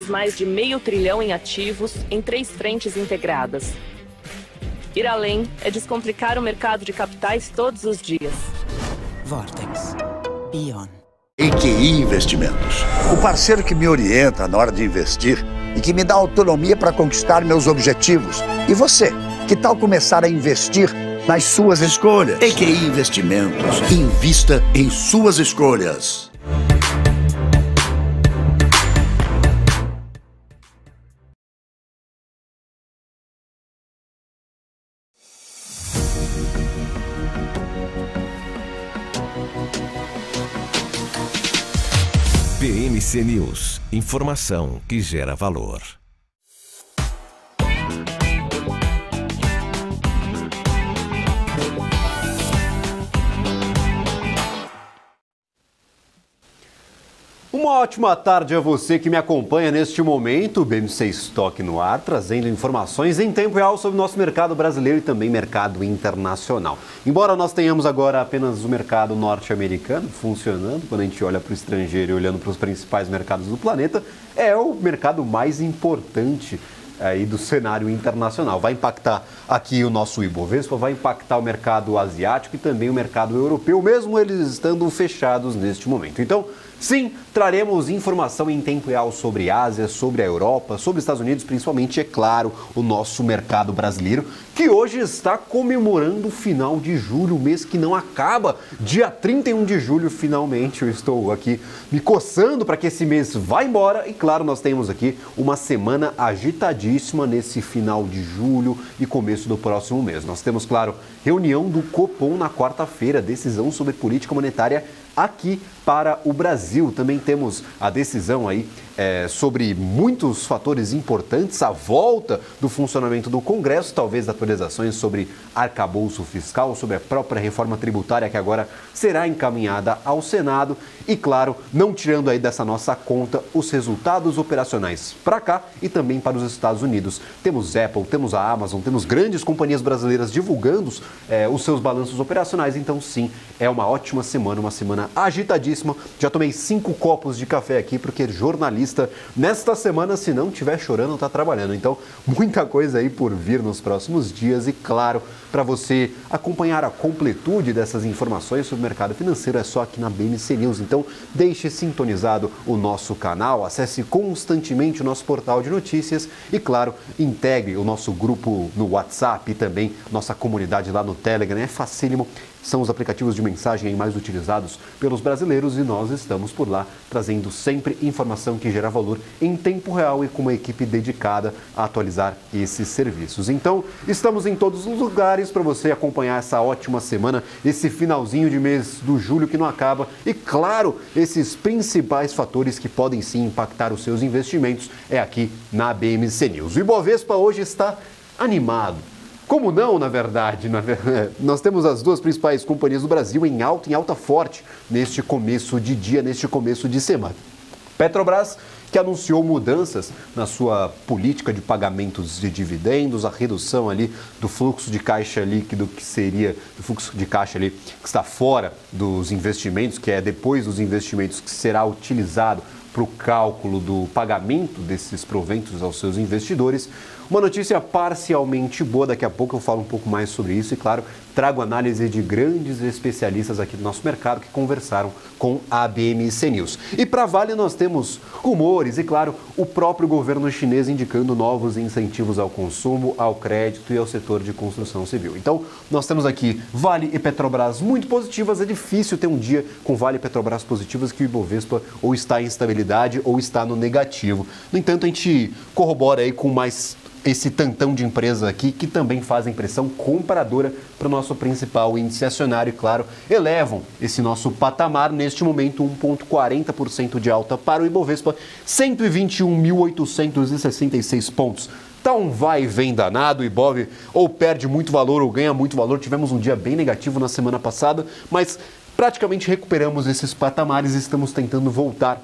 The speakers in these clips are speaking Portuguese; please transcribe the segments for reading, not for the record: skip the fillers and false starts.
mais de R$500 bilhão em ativos em 3 frentes integradas. Ir além é descomplicar o mercado de capitais todos os dias. Vortex. Beyond. EQI Investimentos. O parceiro que me orienta na hora de investir e que me dá autonomia para conquistar meus objetivos. E você, que tal começar a investir nas suas escolhas? EQI Investimentos. Invista em suas escolhas. BMC News. Informação que gera valor. Uma ótima tarde a você que me acompanha neste momento. O BMC Stock no ar, trazendo informações em tempo real sobre o nosso mercado brasileiro e também mercado internacional. Embora nós tenhamos agora apenas o mercado norte-americano funcionando, quando a gente olha para o estrangeiro e olhando para os principais mercados do planeta, é o mercado mais importante aí do cenário internacional. Vai impactar aqui o nosso Ibovespa, vai impactar o mercado asiático e também o mercado europeu, mesmo eles estando fechados neste momento. Então, sim, traremos informação em tempo real sobre a Ásia, sobre a Europa, sobre os Estados Unidos, principalmente, é claro, o nosso mercado brasileiro, que hoje está comemorando o final de julho, o mês que não acaba, dia 31 de julho, finalmente. Eu estou aqui me coçando para que esse mês vá embora e, claro, nós temos aqui uma semana agitadíssima nesse final de julho e começo do próximo mês. Nós temos, claro, reunião do Copom na quarta-feira, decisão sobre política monetária aqui para o Brasil. Também temos a decisão aí sobre muitos fatores importantes, a volta do funcionamento do Congresso, talvez atualizações sobre arcabouço fiscal, sobre a própria reforma tributária que agora será encaminhada ao Senado e, claro, não tirando aí dessa nossa conta os resultados operacionais para cá e também para os Estados Unidos. Temos Apple, temos a Amazon, temos grandes companhias brasileiras divulgando os seus balanços operacionais, então sim, é uma ótima semana, uma semana agitadíssima. Já tomei 5 copos de café aqui porque jornalista nesta semana, se não estiver chorando, está trabalhando. Então, muita coisa aí por vir nos próximos dias e, claro, para você acompanhar a completude dessas informações sobre o mercado financeiro é só aqui na BMC News. Então, deixe sintonizado o nosso canal, acesse constantemente o nosso portal de notícias e, claro, integre o nosso grupo no WhatsApp e também nossa comunidade lá no Telegram. É facílimo. São os aplicativos de mensagem mais utilizados pelos brasileiros e nós estamos por lá trazendo sempre informação que gera valor em tempo real e com uma equipe dedicada a atualizar esses serviços. Então, estamos em todos os lugares para você acompanhar essa ótima semana, esse finalzinho de mês do julho que não acaba e, claro, esses principais fatores que podem sim impactar os seus investimentos é aqui na BMC News. O Ibovespa hoje está animado. Como não, na verdade? Nós temos as duas principais companhias do Brasil em alta forte neste começo de dia, neste começo de semana. Petrobras, que anunciou mudanças na sua política de pagamentos de dividendos, a redução ali do fluxo de caixa líquido, que seria do fluxo de caixa ali que está fora dos investimentos, que é depois dos investimentos que será utilizado para o cálculo do pagamento desses proventos aos seus investidores. Uma notícia parcialmente boa, daqui a pouco eu falo um pouco mais sobre isso e, claro, trago análise de grandes especialistas aqui do nosso mercado que conversaram com a BMC News. E para Vale nós temos rumores e, claro, o próprio governo chinês indicando novos incentivos ao consumo, ao crédito e ao setor de construção civil. Então, nós temos aqui Vale e Petrobras muito positivas. É difícil ter um dia com Vale e Petrobras positivas que o Ibovespa ou está em estabilidade ou está no negativo. No entanto, a gente corrobora aí com mais esse tantão de empresas aqui que também fazem pressão compradora para o nosso principal índice acionário e, claro, elevam esse nosso patamar neste momento 1,40% de alta para o Ibovespa, 121.866 pontos. Tá um vai e vem danado, o Ibov ou perde muito valor ou ganha muito valor. Tivemos um dia bem negativo na semana passada, mas praticamente recuperamos esses patamares e estamos tentando voltar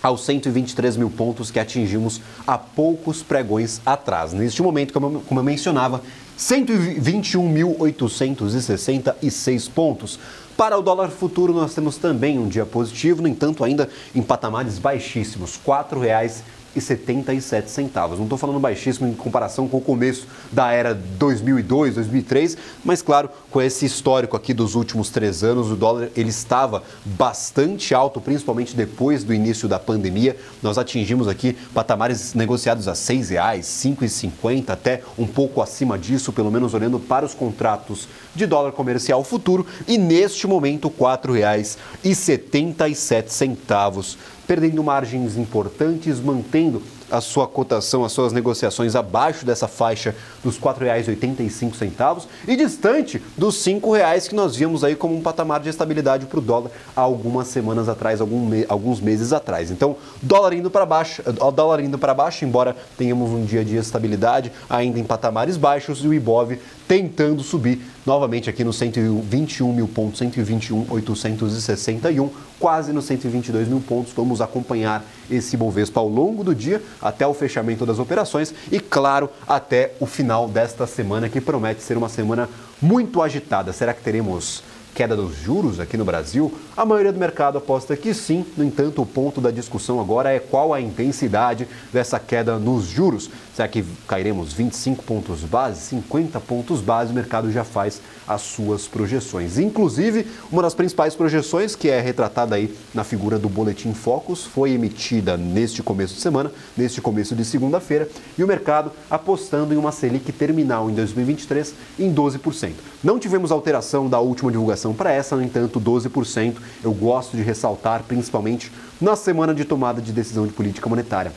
aos 123 mil pontos que atingimos há poucos pregões atrás. Neste momento, como eu mencionava, 121.866 pontos. Para o dólar futuro, nós temos também um dia positivo, no entanto, ainda em patamares baixíssimos, R$ R$4,77. Não estou falando baixíssimo em comparação com o começo da era 2002, 2003, mas claro, com esse histórico aqui dos últimos 3 anos, o dólar ele estava bastante alto, principalmente depois do início da pandemia. Nós atingimos aqui patamares negociados a R$6, R$5,50, até um pouco acima disso, pelo menos olhando para os contratos de dólar comercial futuro, e neste momento R$4,77, perdendo margens importantes, mantendo a sua cotação, as suas negociações abaixo dessa faixa dos R$4,85 e distante dos R$5 que nós víamos aí como um patamar de estabilidade para o dólar há algumas semanas atrás, alguns meses atrás. Então, dólar indo para baixo, embora tenhamos um dia de estabilidade, ainda em patamares baixos, e o Ibov tentando subir novamente aqui nos 121 mil pontos, 121.861, quase nos 122 mil pontos. Vamos acompanhar esse Bovespa ao longo do dia, até o fechamento das operações e, claro, até o final desta semana, que promete ser uma semana muito agitada. Será que teremos queda dos juros aqui no Brasil? A maioria do mercado aposta que sim. No entanto, o ponto da discussão agora é qual a intensidade dessa queda nos juros. Será que cairemos 25 pontos base, 50 pontos base? O mercado já faz as suas projeções. Inclusive, uma das principais projeções, que é retratada aí na figura do Boletim Focus, foi emitida neste começo de semana, neste começo de segunda-feira, e o mercado apostando em uma Selic terminal em 2023 em 12%. Não tivemos alteração da última divulgação para essa, no entanto, 12%. Eu gosto de ressaltar, principalmente na semana de tomada de decisão de política monetária.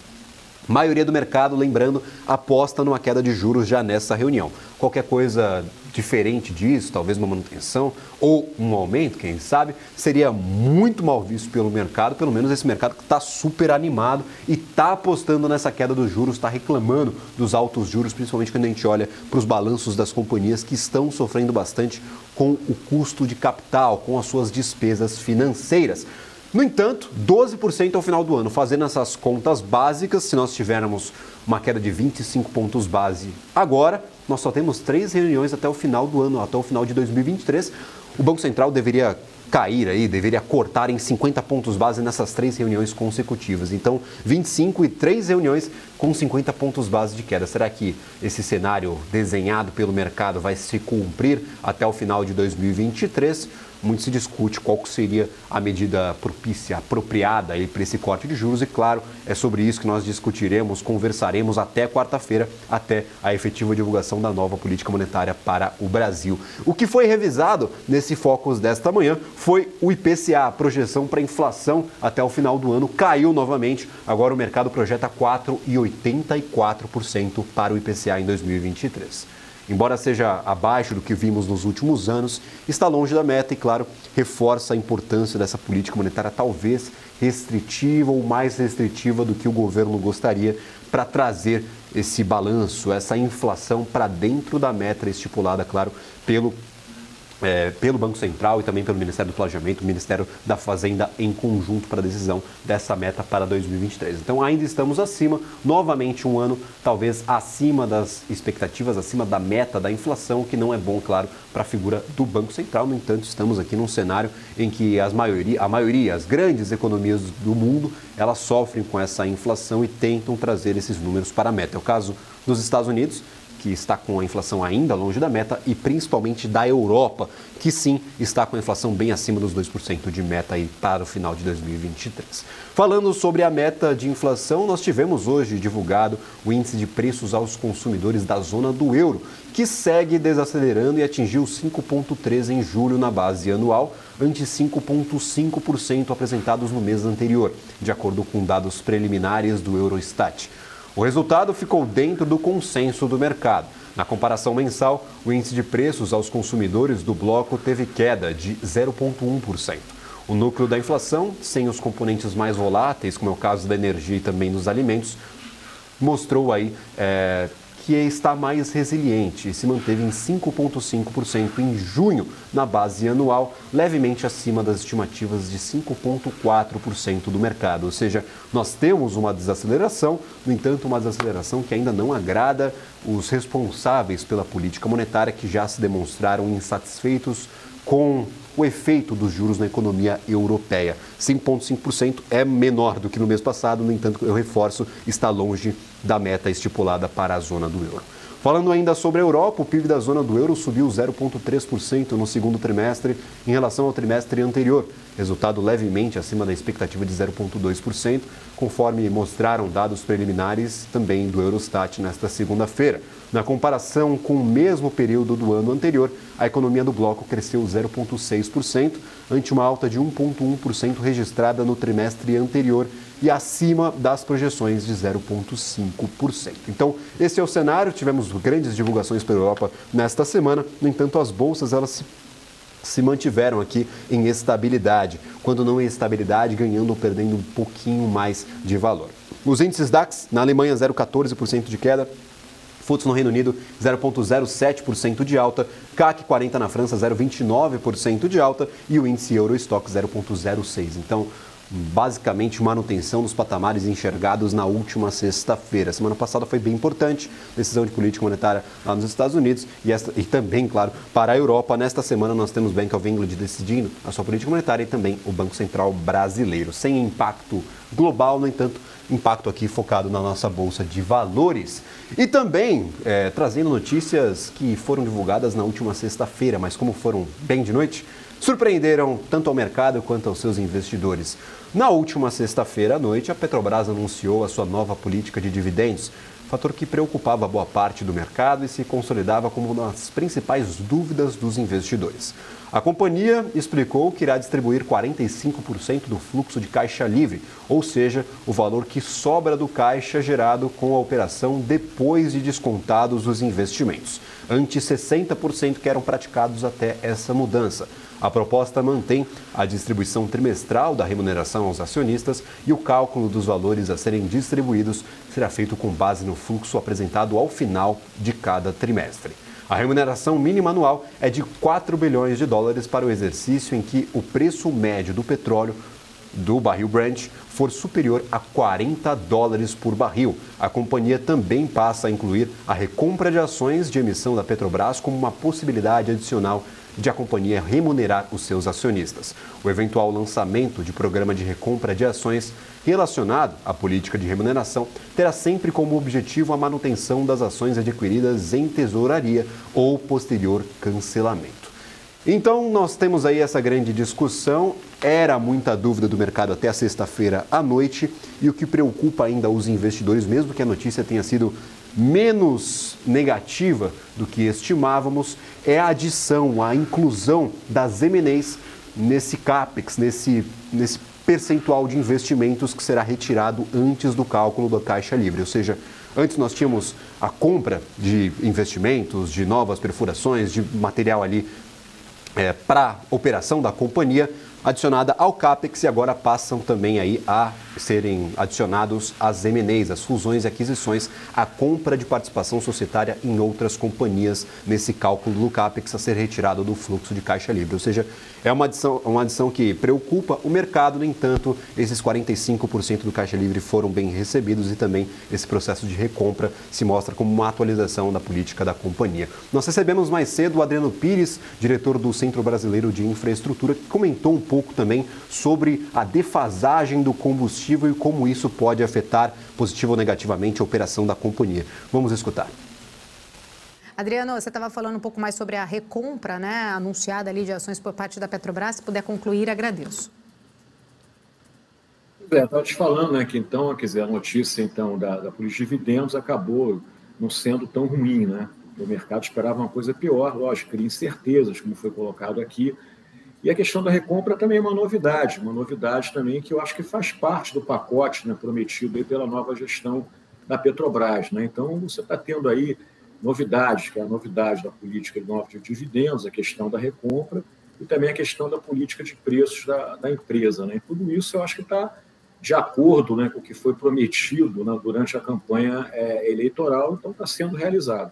Maioria do mercado, lembrando, aposta numa queda de juros já nessa reunião. Qualquer coisa diferente disso, talvez uma manutenção ou um aumento, quem sabe, seria muito mal visto pelo mercado, pelo menos esse mercado que está super animado e está apostando nessa queda dos juros, está reclamando dos altos juros, principalmente quando a gente olha para os balanços das companhias que estão sofrendo bastante com o custo de capital, com as suas despesas financeiras. No entanto, 12% ao final do ano. Fazendo essas contas básicas, se nós tivermos uma queda de 25 pontos base agora, nós só temos 3 reuniões até o final do ano, até o final de 2023. O Banco Central deveria cair aí, deveria cortar em 50 pontos base nessas 3 reuniões consecutivas. Então, 25 e 3 reuniões com 50 pontos base de queda. Será que esse cenário desenhado pelo mercado vai se cumprir até o final de 2023? Muito se discute qual seria a medida propícia, apropriada para esse corte de juros, e claro, é sobre isso que nós discutiremos, conversaremos até quarta-feira, até a efetiva divulgação da nova política monetária para o Brasil. O que foi revisado nesse Focus desta manhã foi o IPCA, a projeção para a inflação até o final do ano caiu novamente, agora o mercado projeta 4,84% para o IPCA em 2023. Embora seja abaixo do que vimos nos últimos anos, está longe da meta e, claro, reforça a importância dessa política monetária talvez restritiva ou mais restritiva do que o governo gostaria para trazer esse balanço, essa inflação para dentro da meta estipulada, claro, pelo Banco Central e também pelo Ministério do Planejamento, o Ministério da Fazenda em conjunto para a decisão dessa meta para 2023. Então ainda estamos acima, novamente um ano talvez acima das expectativas, acima da meta da inflação, o que não é bom, claro, para a figura do Banco Central. No entanto, estamos aqui num cenário em que a maioria, as grandes economias do mundo, elas sofrem com essa inflação e tentam trazer esses números para a meta. É o caso dos Estados Unidos, que está com a inflação ainda longe da meta, e principalmente da Europa, que sim está com a inflação bem acima dos 2% de meta aí para o final de 2023. Falando sobre a meta de inflação, nós tivemos hoje divulgado o índice de preços aos consumidores da zona do euro, que segue desacelerando e atingiu 5,3% em julho na base anual, ante 5,5% apresentados no mês anterior, de acordo com dados preliminares do Eurostat. O resultado ficou dentro do consenso do mercado. Na comparação mensal, o índice de preços aos consumidores do bloco teve queda de 0,1%. O núcleo da inflação, sem os componentes mais voláteis, como é o caso da energia e também dos alimentos, mostrou aí que está mais resiliente e se manteve em 5,5% em junho na base anual, levemente acima das estimativas de 5,4% do mercado. Ou seja, nós temos uma desaceleração, no entanto, uma desaceleração que ainda não agrada os responsáveis pela política monetária, que já se demonstraram insatisfeitos com o efeito dos juros na economia europeia. 5,5% é menor do que no mês passado, no entanto, eu reforço, está longe da meta estipulada para a zona do euro. Falando ainda sobre a Europa, o PIB da zona do euro subiu 0,3% no segundo trimestre em relação ao trimestre anterior, resultado levemente acima da expectativa de 0,2%, conforme mostraram dados preliminares também do Eurostat nesta segunda-feira. Na comparação com o mesmo período do ano anterior, a economia do bloco cresceu 0,6%, ante uma alta de 1,1% registrada no trimestre anterior e acima das projeções de 0,5%. Então, esse é o cenário. Tivemos grandes divulgações pela Europa nesta semana. No entanto, as bolsas elas se mantiveram aqui em estabilidade, quando não em estabilidade, ganhando ou perdendo um pouquinho mais de valor. Os índices DAX, na Alemanha, 0,14% de queda. FTSE no Reino Unido, 0,07% de alta, CAC 40 na França, 0,29% de alta e o índice Eurostock 0,06%. Então, basicamente, manutenção dos patamares enxergados na última sexta-feira. Semana passada foi bem importante, decisão de política monetária lá nos Estados Unidos e também, claro, para a Europa. Nesta semana nós temos o Bank of England decidindo a sua política monetária e também o Banco Central brasileiro. Sem impacto global, no entanto, impacto aqui focado na nossa Bolsa de Valores. E também trazendo notícias que foram divulgadas na última sexta-feira, mas como foram bem de noite, surpreenderam tanto ao mercado quanto aos seus investidores. Na última sexta-feira à noite, a Petrobras anunciou a sua nova política de dividendos, fator que preocupava boa parte do mercado e se consolidava como uma das principais dúvidas dos investidores. A companhia explicou que irá distribuir 45% do fluxo de caixa livre, ou seja, o valor que sobra do caixa gerado com a operação depois de descontados os investimentos, ante 60% que eram praticados até essa mudança. A proposta mantém a distribuição trimestral da remuneração aos acionistas e o cálculo dos valores a serem distribuídos será feito com base no fluxo apresentado ao final de cada trimestre. A remuneração mínima anual é de 4 bilhões de dólares para o exercício em que o preço médio do petróleo do barril Brent for superior a 40 dólares por barril. A companhia também passa a incluir a recompra de ações de emissão da Petrobras como uma possibilidade adicional de a companhia remunerar os seus acionistas. O eventual lançamento de programa de recompra de ações relacionado à política de remuneração terá sempre como objetivo a manutenção das ações adquiridas em tesouraria ou posterior cancelamento. Então, nós temos aí essa grande discussão. Era muita dúvida do mercado até a sexta-feira à noite e o que preocupa ainda os investidores, mesmo que a notícia tenha sido menos negativa do que estimávamos, é a adição, a inclusão das M&As nesse CAPEX, nesse percentual de investimentos que será retirado antes do cálculo da caixa livre. Ou seja, antes nós tínhamos a compra de investimentos, de novas perfurações, de material ali para operação da companhia, adicionada ao CAPEX, e agora passam também aí a serem adicionados as M&As, as fusões e aquisições, a compra de participação societária em outras companhias nesse cálculo do CAPEX a ser retirado do fluxo de caixa livre. Ou seja, é uma adição que preocupa o mercado. No entanto, esses 45% do caixa livre foram bem recebidos e também esse processo de recompra se mostra como uma atualização da política da companhia. Nós recebemos mais cedo o Adriano Pires, diretor do Centro Brasileiro de Infraestrutura, que comentou um pouco também sobre a defasagem do combustível e como isso pode afetar positivo ou negativamente a operação da companhia. Vamos escutar. Adriano, você estava falando um pouco mais sobre a recompra, né, anunciada ali de ações por parte da Petrobras. Se puder concluir, agradeço. Estava te falando, né, que então, quer dizer, a notícia então da política de dividendos acabou não sendo tão ruim, né? O mercado esperava uma coisa pior, lógico, cria incertezas, como foi colocado aqui. E a questão da recompra também é uma novidade também que eu acho que faz parte do pacote, né, prometido aí pela nova gestão da Petrobras, né? Então, você está tendo aí novidades, que é a novidade da política de dividendos, a questão da recompra e também a questão da política de preços da empresa, né? E tudo isso eu acho que está de acordo, né, com o que foi prometido, né, durante a campanha eleitoral, então está sendo realizado.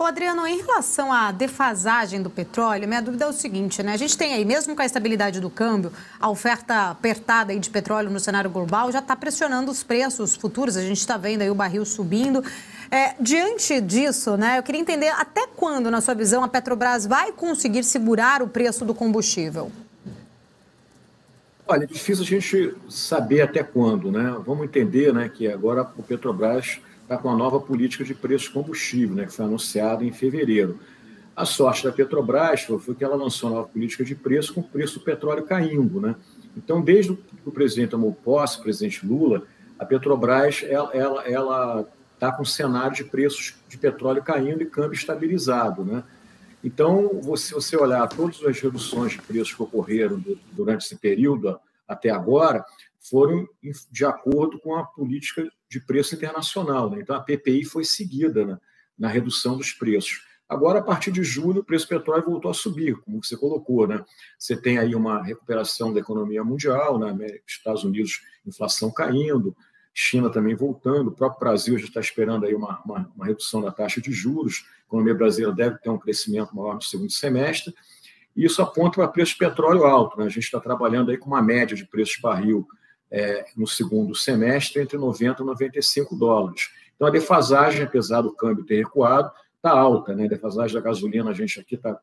Ô, Adriano, em relação à defasagem do petróleo, minha dúvida é o seguinte, né? A gente tem aí, mesmo com a estabilidade do câmbio, a oferta apertada aí de petróleo no cenário global já está pressionando os preços futuros. A gente está vendo aí o barril subindo. Diante disso, né, eu queria entender até quando, na sua visão, a Petrobras vai conseguir segurar o preço do combustível? Olha, é difícil a gente saber até quando, né? Vamos entender, né, que agora o Petrobras está com uma nova política de preço de combustível, né, que foi anunciada em fevereiro. A sorte da Petrobras foi que ela lançou uma nova política de preço com o preço do petróleo caindo, né? Então, desde que o presidente tomou posse, o presidente Lula, a Petrobras ela está com um cenário de preços de petróleo caindo e câmbio estabilizado, né? Então, se você olhar todas as reduções de preços que ocorreram durante esse período até agora, foram de acordo com a política de preço internacional, né? Então, a PPI foi seguida, né, na redução dos preços. Agora, a partir de julho, o preço do petróleo voltou a subir, como você colocou, né? Você tem aí uma recuperação da economia mundial, né? Estados Unidos, inflação caindo, China também voltando, o próprio Brasil já está esperando aí uma redução da taxa de juros, a economia brasileira deve ter um crescimento maior no segundo semestre, e isso aponta para preço de petróleo alto, né? A gente está trabalhando aí com uma média de preço de barril no segundo semestre entre 90 e 95 dólares. Então, a defasagem, apesar do câmbio ter recuado, está alta, né? A defasagem da gasolina, a gente aqui está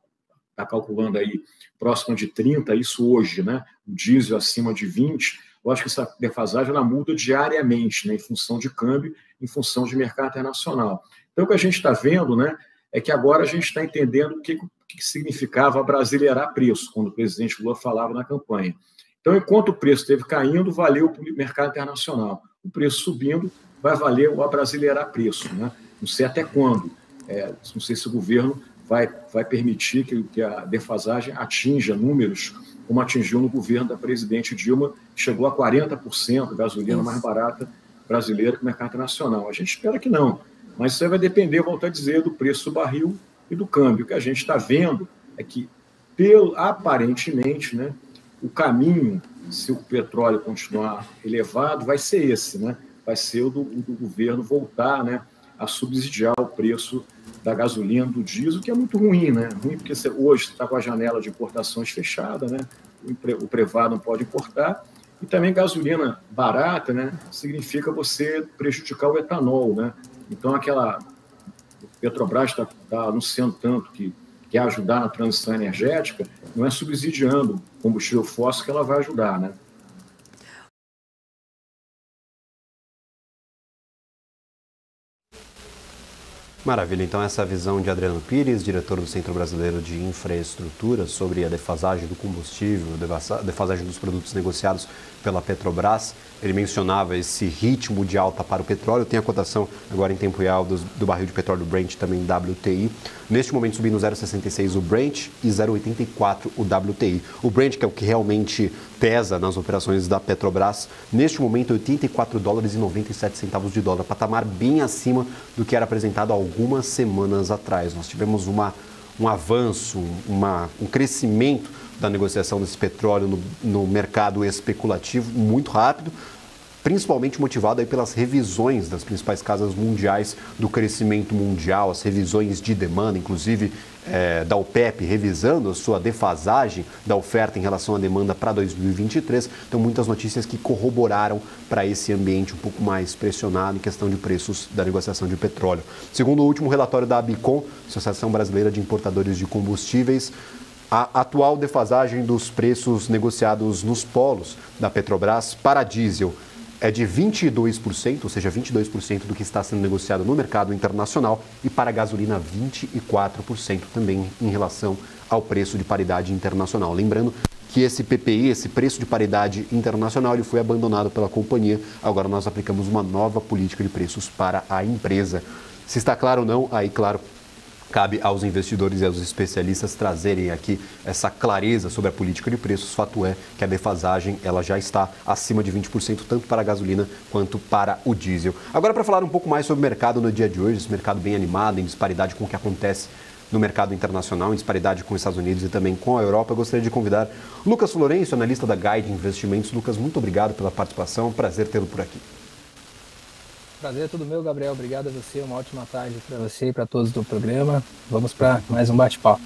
calculando aí próxima de 30, isso hoje, né? O diesel acima de 20. Eu acho que essa defasagem ela muda diariamente, né? Em função de câmbio, em função de mercado internacional. Então, o que a gente está vendo, né, é que agora a gente está entendendo o que significava abrasileirar preço, quando o presidente Lula falava na campanha. Então, enquanto o preço esteve caindo, valeu o mercado internacional. O preço subindo, vai valer o abrasileirar preço, né? Não sei até quando. Não sei se o governo vai permitir que a defasagem atinja números como atingiu no governo da presidente Dilma, que chegou a 40% gasolina mais barata brasileira que o mercado internacional. A gente espera que não, mas isso aí vai depender, volto a dizer, do preço do barril e do câmbio. O que a gente está vendo é que, aparentemente, né, o caminho, se o petróleo continuar elevado, vai ser esse, né? Vai ser o do governo voltar, né, a subsidiar o preço da gasolina, do diesel, que é muito ruim, né? Ruim porque hoje você está com a janela de importações fechada, né? O privado não pode importar. E também gasolina barata, né, significa você prejudicar o etanol, né? Então, o Petrobras está anunciando tanto que quer ajudar na transição energética, não é subsidiando combustível fóssil que ela vai ajudar, né? Maravilha, então essa visão de Adriano Pires, diretor do Centro Brasileiro de Infraestrutura, sobre a defasagem do combustível, a defasagem dos produtos negociados pela Petrobras. Ele mencionava esse ritmo de alta para o petróleo. Tem a cotação agora em tempo real do barril de petróleo Brent, também WTI. Neste momento subindo 0,66 o Brent e 0,84 o WTI. O Brent, que é o que realmente pesa nas operações da Petrobras, neste momento 84 dólares e 97 centavos de dólar, patamar bem acima do que era apresentado há algumas semanas atrás. Nós tivemos um avanço, um crescimento da negociação desse petróleo no mercado especulativo muito rápido, principalmente motivado aí pelas revisões das principais casas mundiais do crescimento mundial, as revisões de demanda, inclusive da OPEP, revisando a sua defasagem da oferta em relação à demanda para 2023. Então, muitas notícias que corroboraram para esse ambiente um pouco mais pressionado em questão de preços da negociação de petróleo. Segundo o último relatório da ABICOM, Associação Brasileira de Importadores de Combustíveis, a atual defasagem dos preços negociados nos polos da Petrobras para diesel é de 22%, ou seja, 22% do que está sendo negociado no mercado internacional, e para a gasolina 24% também em relação ao preço de paridade internacional. Lembrando que esse PPI, esse preço de paridade internacional, ele foi abandonado pela companhia. Agora nós aplicamos uma nova política de preços para a empresa. Se está claro ou não, aí claro, cabe aos investidores e aos especialistas trazerem aqui essa clareza sobre a política de preços. Fato é que a defasagem ela já está acima de 20%, tanto para a gasolina quanto para o diesel. Agora, para falar um pouco mais sobre o mercado no dia de hoje, esse mercado bem animado, em disparidade com o que acontece no mercado internacional, em disparidade com os Estados Unidos e também com a Europa, eu gostaria de convidar Lucas Florencio, analista da Guide Investimentos. Lucas, muito obrigado pela participação, prazer tê-lo por aqui. Prazer é tudo meu, Gabriel. Obrigado a você. Uma ótima tarde para você e para todos do programa. Vamos para mais um bate-papo.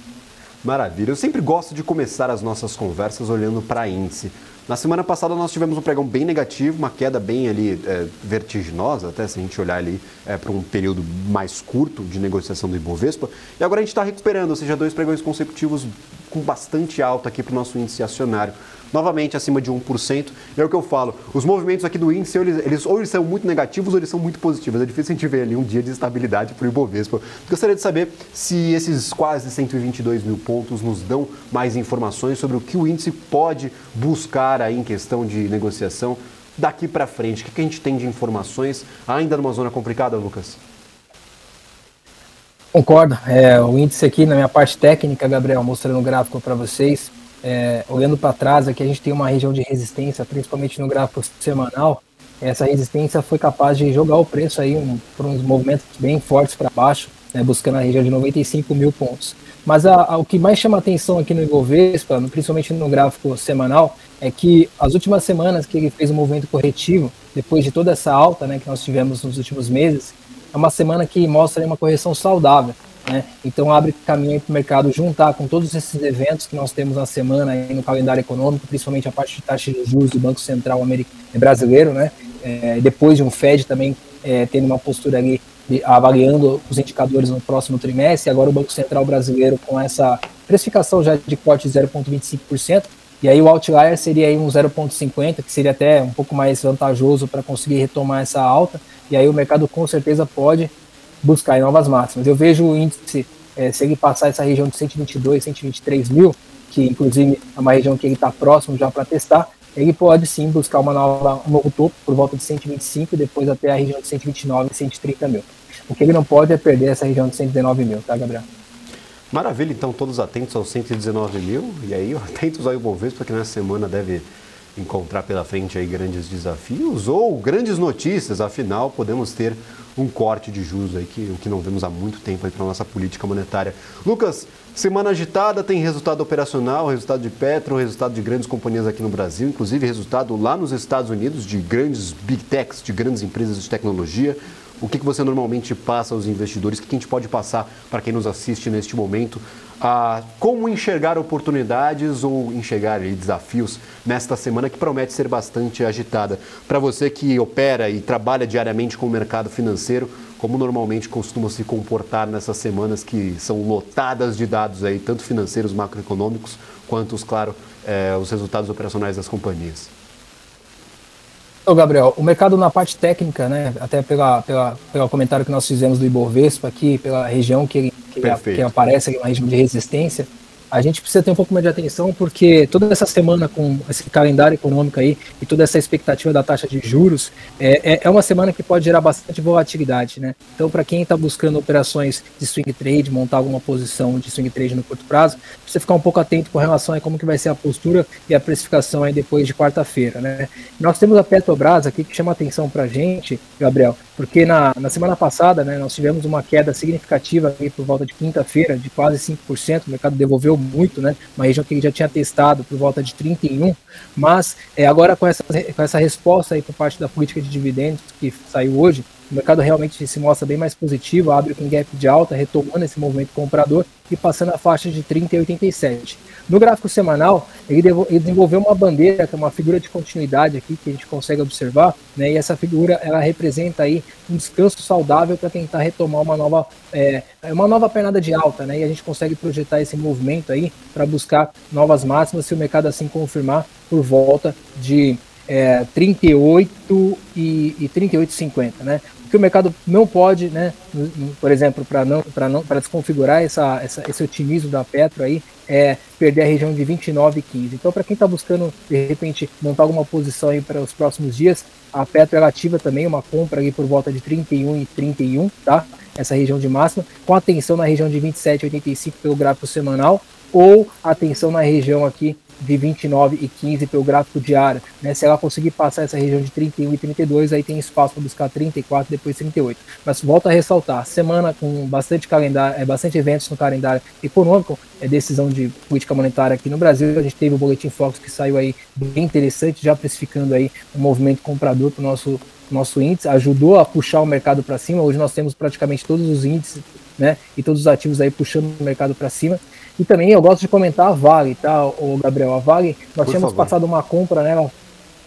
Maravilha. Eu sempre gosto de começar as nossas conversas olhando para índice. Na semana passada nós tivemos um pregão bem negativo, uma queda bem ali vertiginosa, até se a gente olhar ali para um período mais curto de negociação do Ibovespa. E agora a gente está recuperando, ou seja, 2 pregões consecutivos com bastante alta aqui para o nosso índice acionário. Novamente acima de 1%. E é o que eu falo, os movimentos aqui do índice, ou eles são muito negativos ou eles são muito positivos. É difícil a gente ver ali um dia de estabilidade para o Ibovespa. Gostaria de saber se esses quase 122 mil pontos nos dão mais informações sobre o que o índice pode buscar aí em questão de negociação daqui para frente. O que a gente tem de informações ainda numa zona complicada, Lucas? Concordo. O índice aqui na minha parte técnica, Gabriel, mostrando o gráfico para vocês. Olhando para trás, aqui a gente tem uma região de resistência, principalmente no gráfico semanal. Essa resistência foi capaz de jogar o preço aí por uns movimentos bem fortes para baixo, né, buscando a região de 95 mil pontos. Mas o que mais chama atenção aqui no Ibovespa, principalmente no gráfico semanal, é que as últimas semanas que ele fez um movimento corretivo, depois de toda essa alta, né, que nós tivemos nos últimos meses, é uma semana que mostra aí uma correção saudável. Né? Então abre caminho para o mercado juntar com todos esses eventos que nós temos na semana aí no calendário econômico, principalmente a parte de taxa de juros do Banco Central brasileiro, né? Depois de um Fed também tendo uma postura ali avaliando os indicadores no próximo trimestre, agora o Banco Central brasileiro com essa precificação já de corte de 0,25%, e aí o outlier seria aí um 0,50%, que seria até um pouco mais vantajoso para conseguir retomar essa alta, e aí o mercado com certeza pode buscar em novas máximas. Eu vejo o índice, se ele passar essa região de 122, 123 mil, que inclusive é uma região que ele está próximo já para testar, ele pode sim buscar um novo topo por volta de 125 e depois até a região de 129 e 130 mil. O que ele não pode é perder essa região de 119 mil, tá, Gabriel? Maravilha, então todos atentos aos 119 mil, e aí atentos ao Ibovespa, que nessa semana deve encontrar pela frente aí grandes desafios ou grandes notícias, afinal podemos ter um corte de juros aí, o que não vemos há muito tempo aí para a nossa política monetária. Lucas, semana agitada, tem resultado operacional, resultado de Petro, resultado de grandes companhias aqui no Brasil, inclusive resultado lá nos Estados Unidos de grandes big techs, de grandes empresas de tecnologia. O que você normalmente passa aos investidores? O que a gente pode passar para quem nos assiste neste momento? Como enxergar oportunidades ou enxergar desafios nesta semana que promete ser bastante agitada? Para você que opera e trabalha diariamente com o mercado financeiro, como normalmente costuma se comportar nessas semanas que são lotadas de dados aí, tanto financeiros, macroeconômicos, quanto, claro, os resultados operacionais das companhias? Gabriel, o mercado na parte técnica, né, até pelo comentário que nós fizemos do Ibovespa aqui, pela região que aparece aqui, uma região de resistência, a gente precisa ter um pouco mais de atenção porque toda essa semana com esse calendário econômico aí e toda essa expectativa da taxa de juros é uma semana que pode gerar bastante volatilidade, né? Então, para quem está buscando operações de swing trade, montar alguma posição de swing trade no curto prazo, precisa ficar um pouco atento com relação a como que vai ser a postura e a precificação aí depois de quarta-feira, né? Nós temos a Petrobras aqui que chama atenção para a gente, Gabriel, porque na semana passada, né, nós tivemos uma queda significativa aí por volta de quinta-feira, de quase 5%, o mercado devolveu muito, né, uma região que ele já tinha testado por volta de 31%, mas agora com essa resposta aí por parte da política de dividendos que saiu hoje, o mercado realmente se mostra bem mais positivo, abre com gap de alta, retomando esse movimento comprador e passando a faixa de 30 e 87. No gráfico semanal, ele desenvolveu uma bandeira, que é uma figura de continuidade aqui, que a gente consegue observar, né, e essa figura ela representa aí um descanso saudável para tentar retomar uma nova pernada de alta, né, e a gente consegue projetar esse movimento aí para buscar novas máximas, se o mercado assim confirmar, por volta de 38 e 38,50, né? O que o mercado não pode, né, por exemplo, para desconfigurar esse otimismo da Petro aí, perder a região de 29,15. Então, para quem está buscando, de repente, montar alguma posição aí para os próximos dias, a Petro ela ativa também uma compra aí por volta de 31 e 31, tá? Essa região de máxima, com atenção na região de 27,85 pelo gráfico semanal, ou atenção na região aqui de 29,15 pelo gráfico diário, né? Se ela conseguir passar essa região de 31 e 32, aí tem espaço para buscar 34, depois 38. Mas volto a ressaltar, semana com bastante calendário, bastante eventos no calendário econômico, decisão de política monetária aqui no Brasil, a gente teve o Boletim Focus que saiu aí bem interessante, já precificando aí um movimento comprador para o nosso nosso índice, ajudou a puxar o mercado para cima. Hoje nós temos praticamente todos os índices, né, e todos os ativos aí puxando o mercado para cima. E também eu gosto de comentar a Vale, tá, o Gabriel? A Vale, nós tínhamos passado uma compra nela.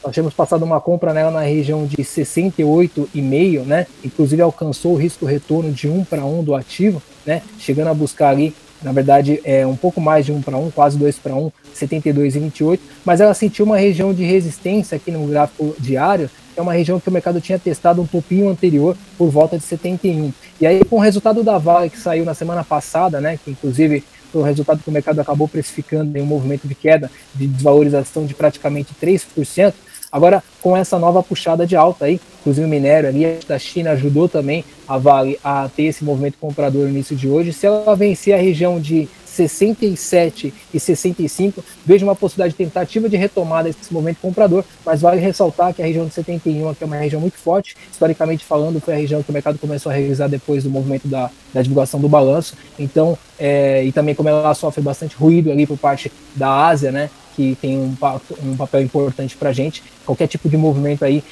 Nós tínhamos passado uma compra nela na região de 68,5, né? Inclusive alcançou o risco-retorno de 1 para 1 do ativo, né? Chegando a buscar ali, na verdade, um pouco mais de 1 para 1, quase 2 para 1, 72,28. Mas ela sentiu uma região de resistência aqui no gráfico diário, que é uma região que o mercado tinha testado um topinho anterior por volta de 71. E aí, com o resultado da Vale que saiu na semana passada, né? Que inclusive foi o resultado que o mercado acabou precificando em um movimento de queda, de desvalorização de praticamente 3%. Agora, com essa nova puxada de alta aí, inclusive o minério ali da China ajudou também a Vale a ter esse movimento comprador no início de hoje. Se ela vencer a região de 67 e 65, vejo uma possibilidade de tentativa de retomada desse movimento comprador, mas vale ressaltar que a região de 71 aqui é uma região muito forte, historicamente falando, foi a região que o mercado começou a realizar depois do movimento da divulgação do balanço, então, e também como ela sofre bastante ruído ali por parte da Ásia, né, que tem um papel importante para a gente, qualquer tipo de movimento aí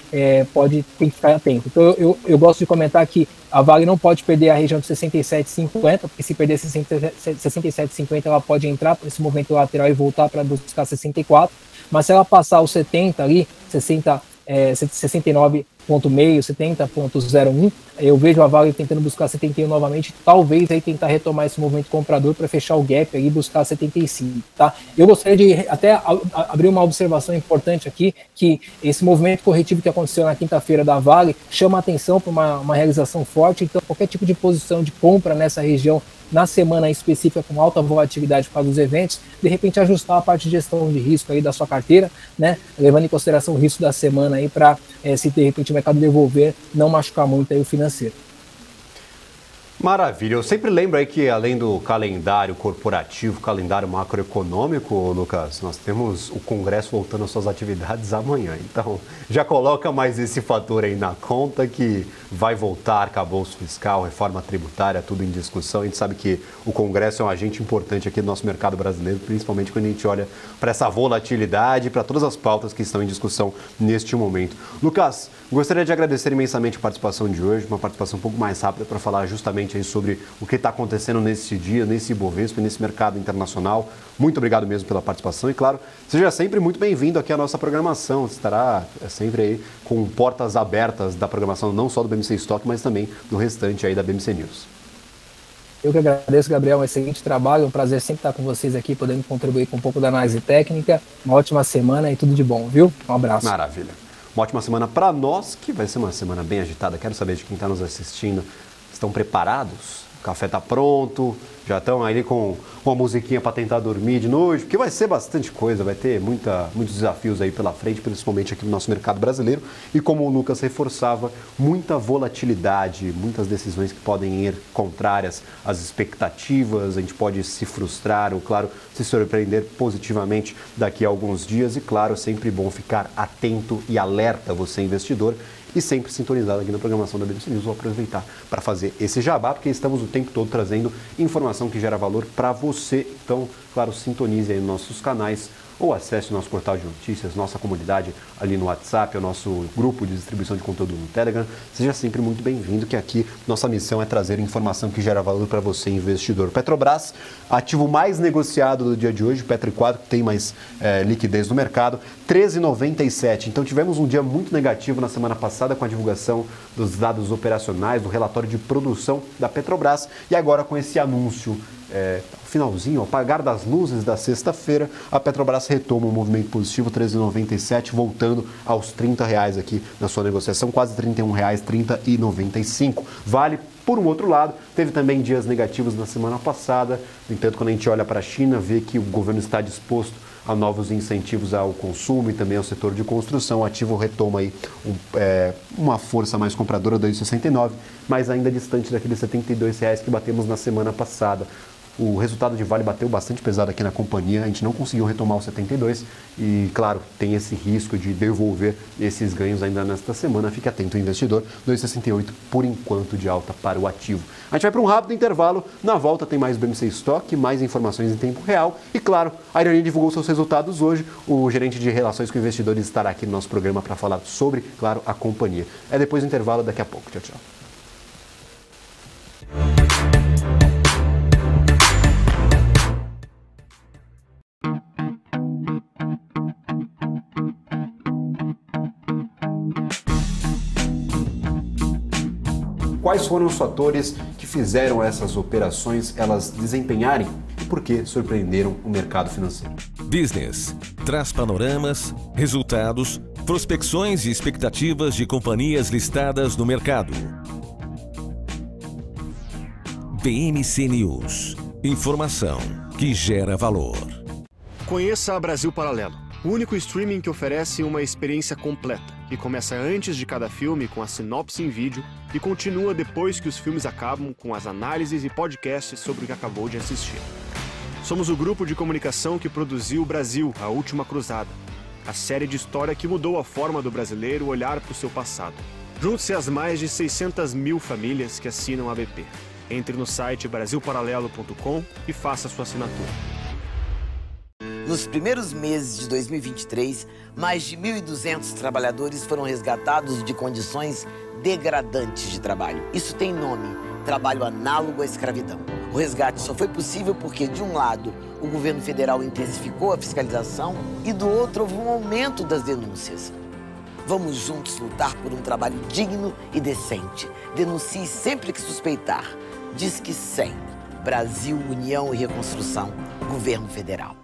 tem que ficar atento. Então eu gosto de comentar que a Vale não pode perder a região de 67,50, porque se perder 67,50 ela pode entrar por esse movimento lateral e voltar para buscar 64, mas se ela passar os 70 ali, 69,5, 70,01, eu vejo a Vale tentando buscar 71 novamente, talvez aí tentar retomar esse movimento comprador para fechar o gap aí e buscar 75, tá? Eu gostaria de até abrir uma observação importante aqui, que esse movimento corretivo que aconteceu na quinta-feira da Vale chama a atenção para uma realização forte, então qualquer tipo de posição de compra nessa região na semana específica com alta volatilidade por causa dos eventos, de repente ajustar a parte de gestão de risco aí da sua carteira, né, levando em consideração o risco da semana aí para se de repente o mercado devolver, não machucar muito aí o financeiro. Maravilha. Eu sempre lembro aí que além do calendário corporativo, calendário macroeconômico, Lucas, nós temos o Congresso voltando às suas atividades amanhã. Então, já coloca mais esse fator aí na conta que vai voltar arcabouço fiscal, reforma tributária, tudo em discussão. A gente sabe que o Congresso é um agente importante aqui do nosso mercado brasileiro, principalmente quando a gente olha para essa volatilidade, para todas as pautas que estão em discussão neste momento. Lucas, gostaria de agradecer imensamente a participação de hoje, uma participação um pouco mais rápida para falar justamente aí sobre o que está acontecendo nesse dia, nesse Ibovespa, nesse mercado internacional. Muito obrigado mesmo pela participação e, claro, seja sempre muito bem-vindo aqui à nossa programação. Você estará sempre aí com portas abertas da programação, não só do BMC Stock, mas também do restante aí da BMC News. Eu que agradeço, Gabriel, um excelente trabalho, um prazer sempre estar com vocês aqui, podendo contribuir com um pouco da análise técnica. Uma ótima semana e tudo de bom, viu? Um abraço. Maravilha. Uma ótima semana para nós, que vai ser uma semana bem agitada. Quero saber de quem está nos assistindo. Estão preparados? O café está pronto? Já estão aí com uma musiquinha para tentar dormir de noite? Porque vai ser bastante coisa, vai ter muitos desafios aí pela frente, principalmente aqui no nosso mercado brasileiro. E como o Lucas reforçava, muita volatilidade, muitas decisões que podem ir contrárias às expectativas. A gente pode se frustrar ou, claro, se surpreender positivamente daqui a alguns dias. E, claro, sempre bom ficar atento e alerta, você investidor, e sempre sintonizado aqui na programação da BMC News. Vou aproveitar para fazer esse jabá, porque estamos o tempo todo trazendo informação que gera valor para você. Então, claro, sintonize aí nos nossos canais ou acesse o nosso portal de notícias, nossa comunidade ali no WhatsApp, o nosso grupo de distribuição de conteúdo no Telegram. Seja sempre muito bem-vindo, que aqui nossa missão é trazer informação que gera valor para você, investidor. Petrobras, ativo mais negociado do dia de hoje, Petro 4, que tem mais liquidez no mercado, 13,97. Então tivemos um dia muito negativo na semana passada com a divulgação dos dados operacionais, do relatório de produção da Petrobras, e agora com esse anúncio finalzinho, ao apagar das luzes da sexta-feira, a Petrobras retoma um movimento positivo, 13,97, voltando aos R$30 aqui na sua negociação, quase R$31, 30,95. Vale, por um outro lado, teve também dias negativos na semana passada. No entanto, quando a gente olha para a China, vê que o governo está disposto a novos incentivos ao consumo e também ao setor de construção. O ativo retoma aí uma força mais compradora, 2,69, mas ainda distante daqueles R$72 que batemos na semana passada. O resultado de Vale bateu bastante pesado aqui na companhia, a gente não conseguiu retomar os 72 e, claro, tem esse risco de devolver esses ganhos ainda nesta semana. Fique atento, investidor, 2,68 por enquanto de alta para o ativo. A gente vai para um rápido intervalo, na volta tem mais BMC Stock, mais informações em tempo real e, claro, a Irani divulgou seus resultados hoje. O gerente de relações com investidores estará aqui no nosso programa para falar sobre, claro, a companhia. É depois do intervalo, daqui a pouco. Tchau, tchau. Quais foram os fatores que fizeram essas operações elas desempenharem e por que surpreenderam o mercado financeiro? Business traz panoramas, resultados, prospecções e expectativas de companhias listadas no mercado. BMC News. Informação que gera valor. Conheça a Brasil Paralelo, o único streaming que oferece uma experiência completa e começa antes de cada filme com a sinopse em vídeo e continua depois que os filmes acabam com as análises e podcasts sobre o que acabou de assistir. Somos o grupo de comunicação que produziu Brasil, a Última Cruzada, a série de história que mudou a forma do brasileiro olhar para o seu passado. Junte-se às mais de 600 mil famílias que assinam a BP. Entre no site brasilparalelo.com e faça sua assinatura. Nos primeiros meses de 2023, mais de 1.200 trabalhadores foram resgatados de condições degradantes de trabalho. Isso tem nome: trabalho análogo à escravidão. O resgate só foi possível porque, de um lado, o governo federal intensificou a fiscalização e, do outro, houve um aumento das denúncias. Vamos juntos lutar por um trabalho digno e decente. Denuncie sempre que suspeitar. Disque 100. Brasil, União e Reconstrução. Governo Federal.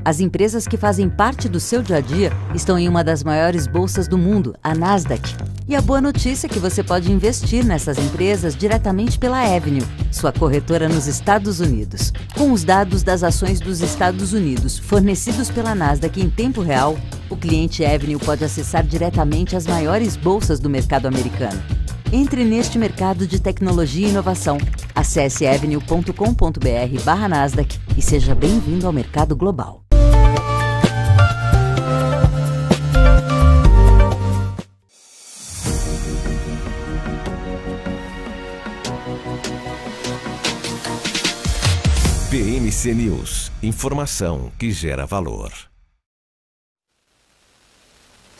As empresas que fazem parte do seu dia a dia estão em uma das maiores bolsas do mundo, a Nasdaq. E a boa notícia é que você pode investir nessas empresas diretamente pela Avenue, sua corretora nos Estados Unidos. Com os dados das ações dos Estados Unidos fornecidos pela Nasdaq em tempo real, o cliente Avenue pode acessar diretamente as maiores bolsas do mercado americano. Entre neste mercado de tecnologia e inovação. Acesse avenue.com.br/Nasdaq e seja bem-vindo ao mercado global. BMC News. Informação que gera valor.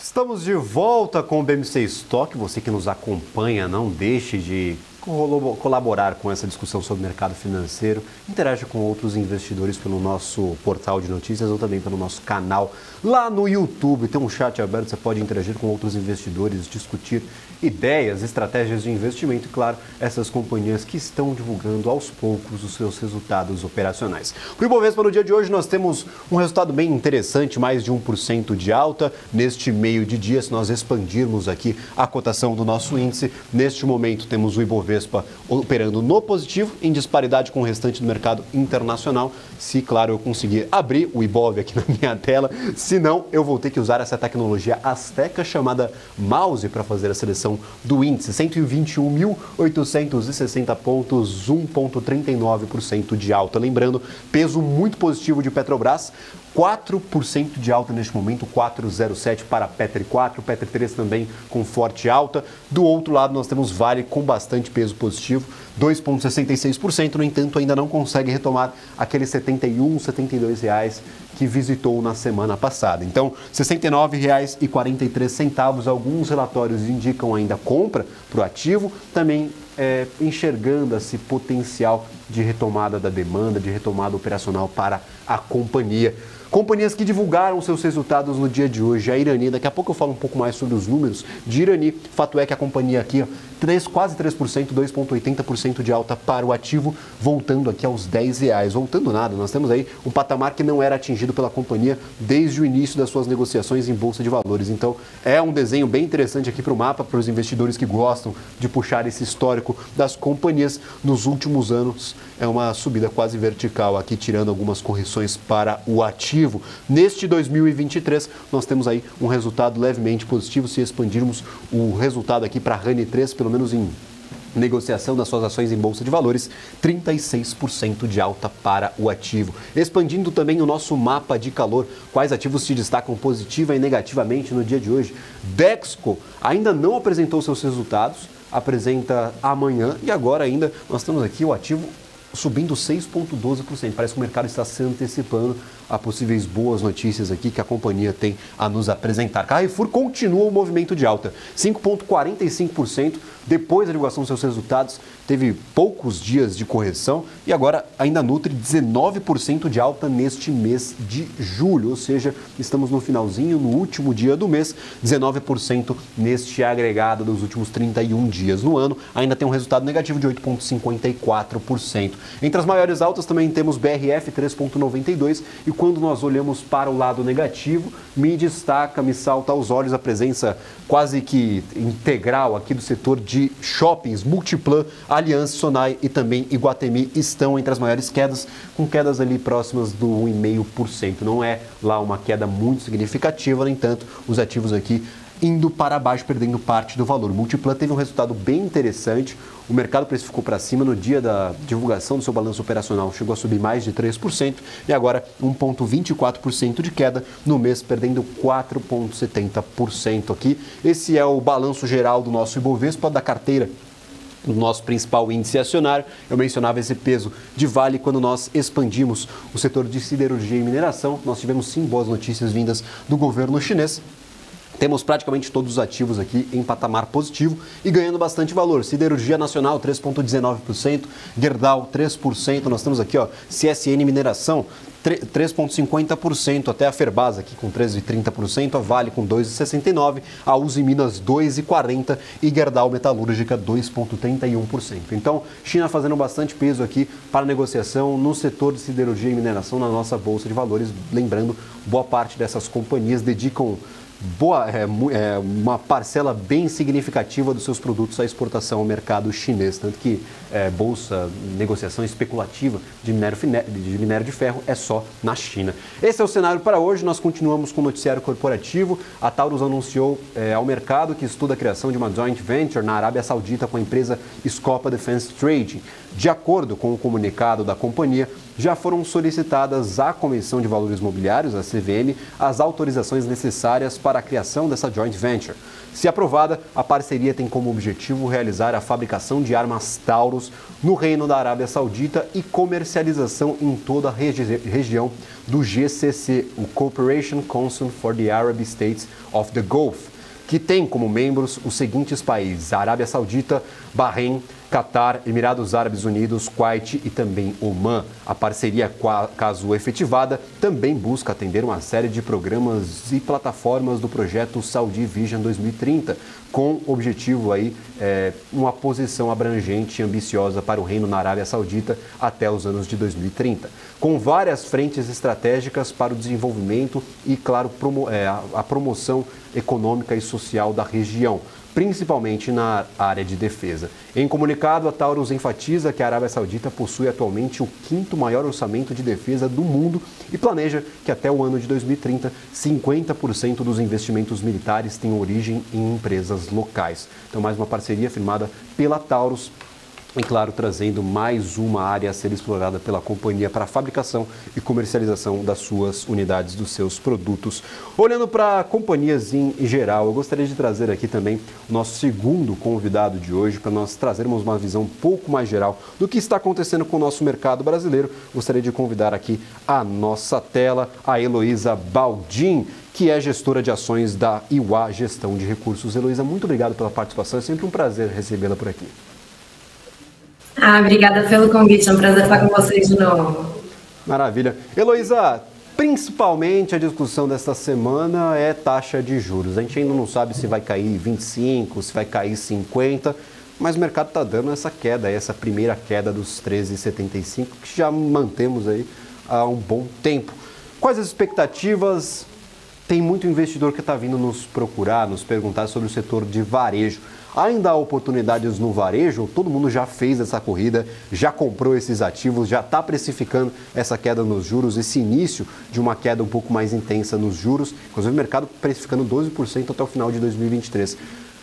Estamos de volta com o BMC Stock. Você que nos acompanha, não deixe de colaborar com essa discussão sobre o mercado financeiro. Interage com outros investidores pelo nosso portal de notícias ou também pelo nosso canal lá no YouTube. Tem um chat aberto, você pode interagir com outros investidores, discutir ideias, estratégias de investimento e, claro, essas companhias que estão divulgando aos poucos os seus resultados operacionais. Para o Ibovespa, no dia de hoje, nós temos um resultado bem interessante, mais de 1% de alta neste meio de dia. Se nós expandirmos aqui a cotação do nosso índice, neste momento temos o Ibovespa operando no positivo, em disparidade com o restante do mercado internacional. Se, claro, eu conseguir abrir o Ibov aqui na minha tela, se não, eu vou ter que usar essa tecnologia azteca chamada mouse para fazer a seleção do índice. 121.860 pontos, 1,39% de alta. Lembrando, peso muito positivo de Petrobras, 4% de alta neste momento, 4,07 para Petri 4, Petri 3 também com forte alta. Do outro lado, nós temos Vale com bastante peso positivo, 2,66%, no entanto, ainda não consegue retomar aqueles R$ 71, R$ 72 que visitou na semana passada. Então, R$ 69,43, alguns relatórios indicam ainda compra para o ativo, também enxergando esse potencial de retomada da demanda, de retomada operacional para a companhia. Companhias que divulgaram seus resultados no dia de hoje, a Irani, daqui a pouco eu falo um pouco mais sobre os números de Irani. Fato é que a companhia aqui, quase 3%, 2,80% de alta para o ativo, voltando aqui aos R$10. Voltando nada, nós temos aí um patamar que não era atingido pela companhia desde o início das suas negociações em Bolsa de Valores. Então, é um desenho bem interessante aqui para o mapa, para os investidores que gostam de puxar esse histórico das companhias nos últimos anos. É uma subida quase vertical aqui, tirando algumas correções para o ativo. Neste 2023, nós temos aí um resultado levemente positivo. Se expandirmos o resultado aqui para a Rani 3, pelo menos em negociação das suas ações em Bolsa de Valores, 36% de alta para o ativo. Expandindo também o nosso mapa de calor, quais ativos se destacam positiva e negativamente no dia de hoje. Dexco ainda não apresentou seus resultados, apresenta amanhã e agora ainda nós temos aqui o ativo subindo 6,12%. Parece que o mercado está se antecipando a possíveis boas notícias aqui que a companhia tem a nos apresentar. Carrefour continua o movimento de alta, 5,45%. Depois da divulgação dos seus resultados, teve poucos dias de correção e agora ainda nutre 19% de alta neste mês de julho. Ou seja, estamos no finalzinho, no último dia do mês, 19% neste agregado dos últimos 31 dias no ano. Ainda tem um resultado negativo de 8,54%. Entre as maiores altas também temos BRF, 3,92%. E quando nós olhamos para o lado negativo, me salta aos olhos a presença quase que integral aqui do setor de shoppings. Multiplan, Aliança, Sonai e também Iguatemi estão entre as maiores quedas, com quedas ali próximas do 1,5%. Não é lá uma queda muito significativa, no entanto, os ativos aqui indo para baixo, perdendo parte do valor. Multiplan teve um resultado bem interessante. O mercado precificou para cima no dia da divulgação do seu balanço operacional, chegou a subir mais de 3% e agora 1,24% de queda no mês, perdendo 4,70% aqui. Esse é o balanço geral do nosso Ibovespa, da carteira do nosso principal índice acionário. Eu mencionava esse peso de Vale quando nós expandimos o setor de siderurgia e mineração. Nós tivemos sim boas notícias vindas do governo chinês. Temos praticamente todos os ativos aqui em patamar positivo e ganhando bastante valor. Siderurgia Nacional, 3,19%, Gerdau, 3%. Nós temos aqui, CSN Mineração, 3,50%, até a Ferbasa aqui com 13,30%, a Vale com 2,69%, a Uzi Minas 2,40% e Gerdau Metalúrgica 2,31%. Então, China fazendo bastante peso aqui para a negociação no setor de siderurgia e mineração na nossa Bolsa de Valores. Lembrando, boa parte dessas companhias dedicam uma parcela bem significativa dos seus produtos à exportação ao mercado chinês, tanto que bolsa, negociação especulativa de minério de ferro é só na China. Esse é o cenário para hoje. Nós continuamos com o noticiário corporativo. A Taurus anunciou ao mercado que estuda a criação de uma joint venture na Arábia Saudita com a empresa Scopa Defense Trading. De acordo com o comunicado da companhia, já foram solicitadas à Comissão de Valores Mobiliários, a CVM, as autorizações necessárias para a criação dessa joint venture. Se aprovada, a parceria tem como objetivo realizar a fabricação de armas Taurus no Reino da Arábia Saudita e comercialização em toda a região do GCC, o Cooperation Council for the Arab States of the Gulf, que tem como membros os seguintes países: Arábia Saudita, Bahrein, Catar, Emirados Árabes Unidos, Kuwait e também Omã. A parceria, caso efetivada, também busca atender uma série de programas e plataformas do projeto Saudi Vision 2030, com objetivo aí uma posição abrangente e ambiciosa para o reino na Arábia Saudita até os anos de 2030, com várias frentes estratégicas para o desenvolvimento e, claro, a promoção econômica e social da região, principalmente na área de defesa. Em comunicado, a Taurus enfatiza que a Arábia Saudita possui atualmente o 5º maior orçamento de defesa do mundo e planeja que até o ano de 2030, 50% dos investimentos militares tenham origem em empresas locais. Então, mais uma parceria firmada pela Taurus e, claro, trazendo mais uma área a ser explorada pela companhia para a fabricação e comercialização das suas unidades, dos seus produtos. Olhando para companhias em geral, eu gostaria de trazer aqui também o nosso segundo convidado de hoje, para nós trazermos uma visão um pouco mais geral do que está acontecendo com o nosso mercado brasileiro. Gostaria de convidar aqui à nossa tela a Heloísa Baldin, que é gestora de ações da IWA Gestão de Recursos. Heloísa, muito obrigado pela participação, é sempre um prazer recebê-la por aqui. Obrigada pelo convite, é um prazer estar com vocês de novo. Maravilha. Heloísa, principalmente a discussão desta semana é taxa de juros. A gente ainda não sabe se vai cair 25, se vai cair 50, mas o mercado está dando essa queda, essa primeira queda dos 13,75, que já mantemos aí há um bom tempo. Quais as expectativas? Tem muito investidor que está vindo nos procurar, nos perguntar sobre o setor de varejo. Ainda há oportunidades no varejo? Todo mundo já fez essa corrida, já comprou esses ativos, já está precificando essa queda nos juros, esse início de uma queda um pouco mais intensa nos juros, inclusive o mercado precificando 12% até o final de 2023.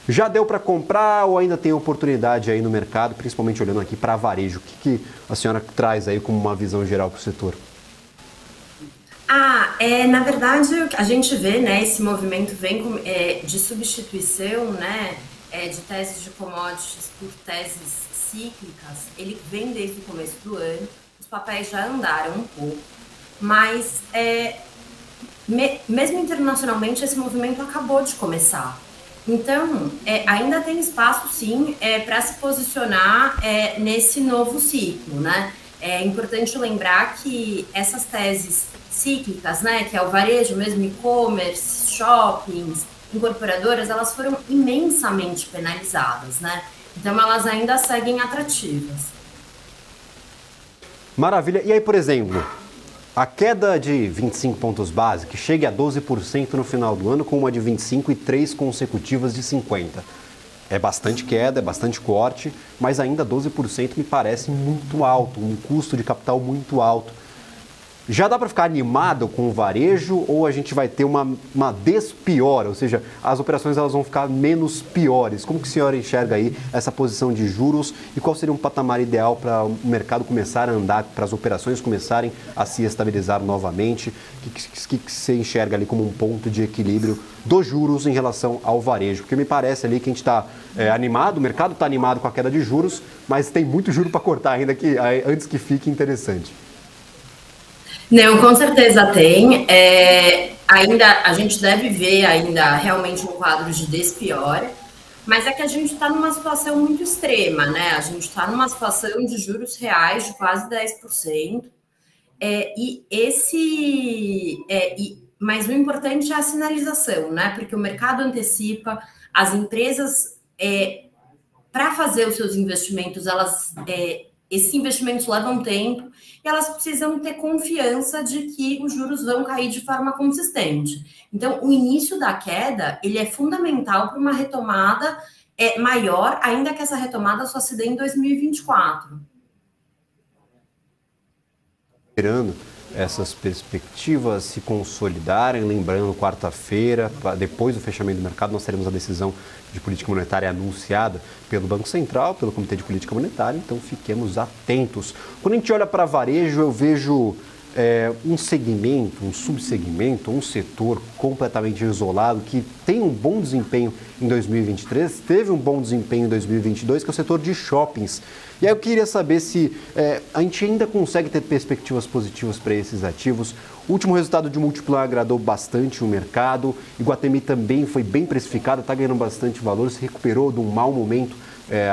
Já deu para comprar ou ainda tem oportunidade aí no mercado, principalmente olhando aqui para varejo? O que a senhora traz aí como uma visão geral para o setor? Na verdade, a gente vê, né, esse movimento vem de substituição, né, de teses de commodities por teses cíclicas. Ele vem desde o começo do ano, os papéis já andaram um pouco, mas mesmo internacionalmente esse movimento acabou de começar. Então, ainda tem espaço, sim, para se posicionar nesse novo ciclo, né? É importante lembrar que essas teses cíclicas, né, que é o varejo mesmo, e-commerce, shoppings, incorporadoras, elas foram imensamente penalizadas, né? Então, elas ainda seguem atrativas. Maravilha. E aí, por exemplo, a queda de 25 pontos base, que chegue a 12% no final do ano, com uma de 25 e 3 consecutivas de 50. É bastante queda, é bastante corte, mas ainda 12% me parece muito alto, um custo de capital muito alto. Já dá para ficar animado com o varejo ou a gente vai ter uma despiora, ou seja, as operações elas vão ficar menos piores? Como que a senhora enxerga aí essa posição de juros e qual seria um patamar ideal para o mercado começar a andar, para as operações começarem a se estabilizar novamente? O que você enxerga ali como um ponto de equilíbrio dos juros em relação ao varejo? Porque me parece ali que a gente está animado, o mercado está animado com a queda de juros, mas tem muito juro para cortar ainda antes que fique interessante. Não, com certeza tem. Ainda a gente deve ver ainda realmente um quadro de despiora, mas é que a gente está numa situação muito extrema, né? A gente está numa situação de juros reais de quase 10%. Mas o importante é a sinalização, né? Porque o mercado antecipa, as empresas, para fazer os seus investimentos, esses investimentos levam tempo e elas precisam ter confiança de que os juros vão cair de forma consistente. Então, o início da queda, ele é fundamental para uma retomada maior, ainda que essa retomada só se dê em 2024. Esperando essas perspectivas se consolidarem, lembrando, quarta-feira, depois do fechamento do mercado, nós teremos a decisão de política monetária anunciada pelo Banco Central, pelo Comitê de Política Monetária, então fiquemos atentos. Quando a gente olha para varejo, eu vejo um segmento, um subsegmento, um setor completamente isolado que tem um bom desempenho em 2023, teve um bom desempenho em 2022, que é o setor de shoppings. E aí eu queria saber se a gente ainda consegue ter perspectivas positivas para esses ativos. O último resultado de Multiplan agradou bastante o mercado. Iguatemi também foi bem precificado, está ganhando bastante valor, se recuperou de um mau momento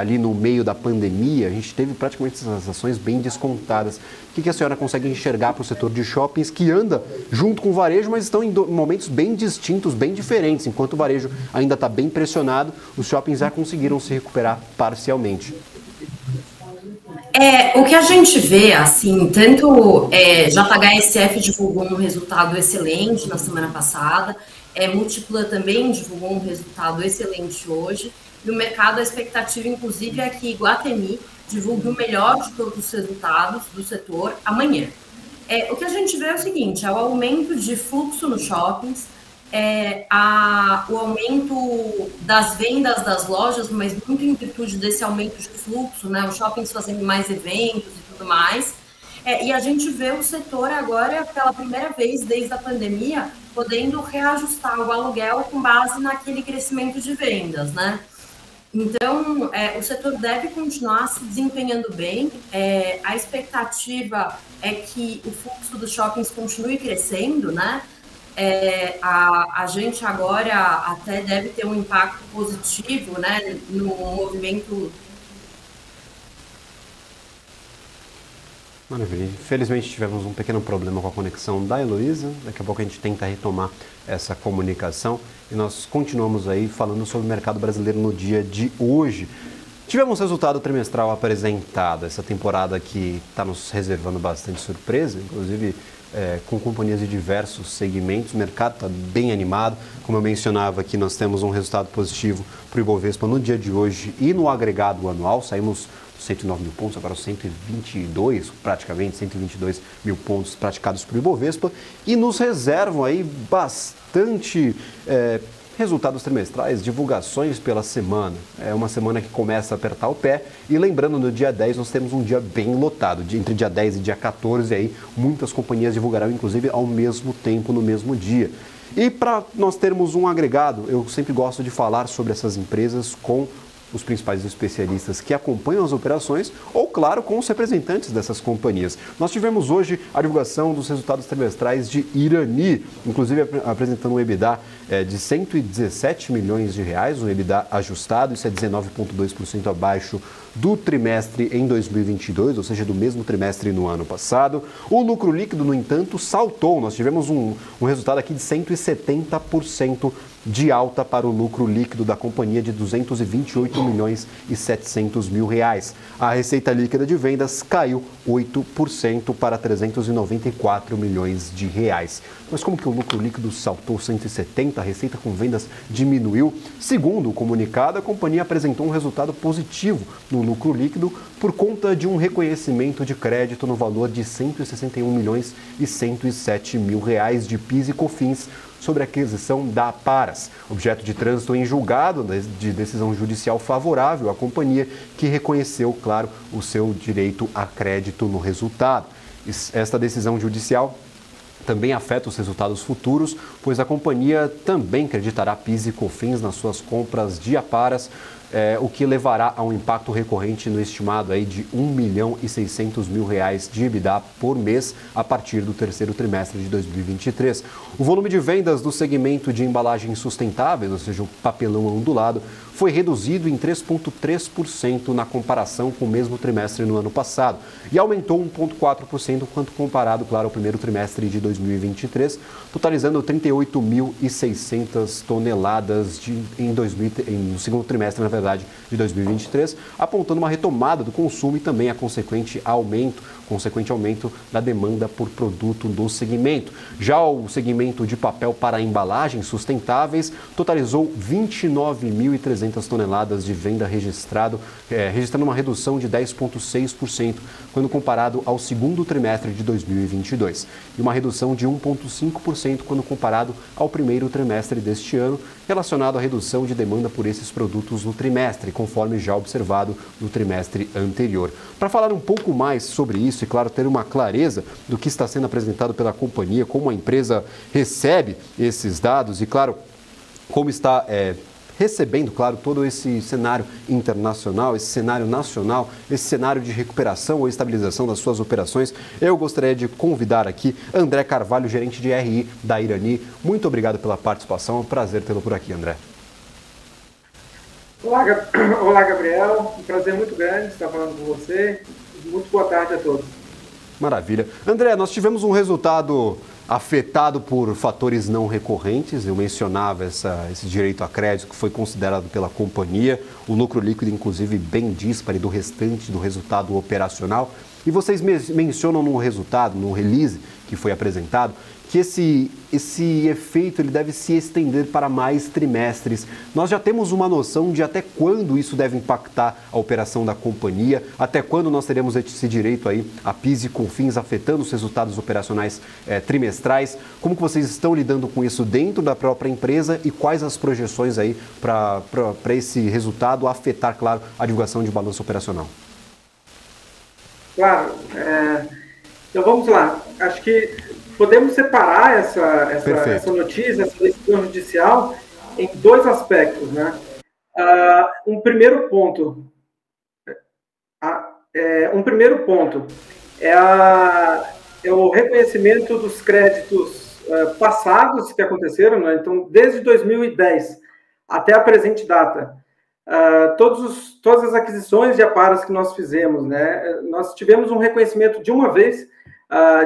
ali no meio da pandemia. A gente teve praticamente essas ações bem descontadas. O que a senhora consegue enxergar para o setor de shoppings que anda junto com o varejo, mas estão em momentos bem distintos, bem diferentes? Enquanto o varejo ainda está bem pressionado, os shoppings já conseguiram se recuperar parcialmente. O que a gente vê, assim, tanto JHSF divulgou um resultado excelente na semana passada, Multiplan também divulgou um resultado excelente hoje, e o mercado, a expectativa, inclusive, é que Iguatemi divulgue o melhor de todos os resultados do setor amanhã. O que a gente vê é o seguinte, é o aumento de fluxo nos shoppings, o aumento das vendas das lojas, mas muito em virtude desse aumento de fluxo, né? Os shoppings fazendo mais eventos e tudo mais. E a gente vê o setor agora, pela primeira vez desde a pandemia, podendo reajustar o aluguel com base naquele crescimento de vendas, né? Então, o setor deve continuar se desempenhando bem. A expectativa é que o fluxo dos shoppings continue crescendo, né? A gente agora até deve ter um impacto positivo, né, no movimento. Maravilha. Infelizmente tivemos um pequeno problema com a conexão da Heloísa. Daqui a pouco a gente tenta retomar essa comunicação e nós continuamos aí falando sobre o mercado brasileiro no dia de hoje. Tivemos resultado trimestral apresentado, essa temporada que está nos reservando bastante surpresa, inclusive com companhias de diversos segmentos. O mercado está bem animado. Como eu mencionava aqui, nós temos um resultado positivo para o Ibovespa no dia de hoje e no agregado anual. Saímos 109 mil pontos, agora 122, praticamente 122 mil pontos praticados para o Ibovespa. E nos reservam aí bastante resultados trimestrais, divulgações pela semana. É uma semana que começa a apertar o pé e lembrando, no dia 10 nós temos um dia bem lotado. Entre dia 10 e dia 14 aí, muitas companhias divulgarão inclusive ao mesmo tempo, no mesmo dia. E para nós termos um agregado, eu sempre gosto de falar sobre essas empresas com os principais especialistas que acompanham as operações ou, claro, com os representantes dessas companhias. Nós tivemos hoje a divulgação dos resultados trimestrais de Irani, inclusive apresentando um EBITDA de 117 milhões de reais, um EBITDA ajustado, isso é 19,2% abaixo do trimestre em 2022, ou seja, do mesmo trimestre no ano passado. O lucro líquido, no entanto, saltou. Nós tivemos um resultado aqui de 170% de alta para o lucro líquido da companhia de 228 milhões e 700 mil reais. A receita líquida de vendas caiu 8% para 394 milhões de reais. Mas como que o lucro líquido saltou 170%, a receita com vendas diminuiu? Segundo o comunicado, a companhia apresentou um resultado positivo no lucro líquido por conta de um reconhecimento de crédito no valor de 161 milhões e 107 mil reais de PIS e COFINS sobre a aquisição da Aparas, objeto de trânsito em julgado de decisão judicial favorável à companhia, que reconheceu, claro, o seu direito a crédito no resultado. Esta decisão judicial também afeta os resultados futuros, pois a companhia também creditará PIS e COFINS nas suas compras de Aparas, o que levará a um impacto recorrente no estimado aí de 1 milhão e 600 mil reais de EBITDA por mês a partir do terceiro trimestre de 2023. O volume de vendas do segmento de embalagens sustentáveis, ou seja, o papelão ondulado, foi reduzido em 3,3% na comparação com o mesmo trimestre no ano passado e aumentou 1,4% quando comparado, claro, ao primeiro trimestre de 2023, totalizando 38.600 toneladas no segundo trimestre, na verdade, de 2023, apontando uma retomada do consumo e também a consequente aumento da demanda por produto do segmento. Já o segmento de papel para embalagens sustentáveis totalizou 29.300 toneladas de venda registrando uma redução de 10,6% quando comparado ao segundo trimestre de 2022 e uma redução de 1,5% quando comparado ao primeiro trimestre deste ano, relacionado à redução de demanda por esses produtos no trimestre, conforme já observado no trimestre anterior. Para falar um pouco mais sobre isso e, claro, ter uma clareza do que está sendo apresentado pela companhia, como a empresa recebe esses dados e, claro, como está recebendo, claro, todo esse cenário internacional, esse cenário nacional, esse cenário de recuperação ou estabilização das suas operações, eu gostaria de convidar aqui André Carvalho, gerente de RI da Irani. Muito obrigado pela participação, é um prazer tê-lo por aqui, André. Olá, Gabriel, um prazer muito grande estar falando com você. Muito boa tarde a todos. Maravilha. André, nós tivemos um resultado afetado por fatores não recorrentes. Eu mencionava esse direito a crédito que foi considerado pela companhia, o lucro líquido, inclusive, bem díspare do restante do resultado operacional. E vocês mencionam no resultado, no release que foi apresentado, que esse efeito ele deve se estender para mais trimestres. Nós já temos uma noção de até quando isso deve impactar a operação da companhia, até quando nós teremos esse direito aí a PIS e COFINS afetando os resultados operacionais trimestrais. Como que vocês estão lidando com isso dentro da própria empresa e quais as projeções aí para esse resultado afetar, claro, a divulgação de balanço operacional? Claro. Então vamos lá. Acho que podemos separar essa notícia, essa decisão judicial, em dois aspectos, né? Um primeiro ponto é o reconhecimento dos créditos passados que aconteceram, né? Então, desde 2010 até a presente data, todas as aquisições de Aparas que nós fizemos, né? Nós tivemos um reconhecimento de uma vez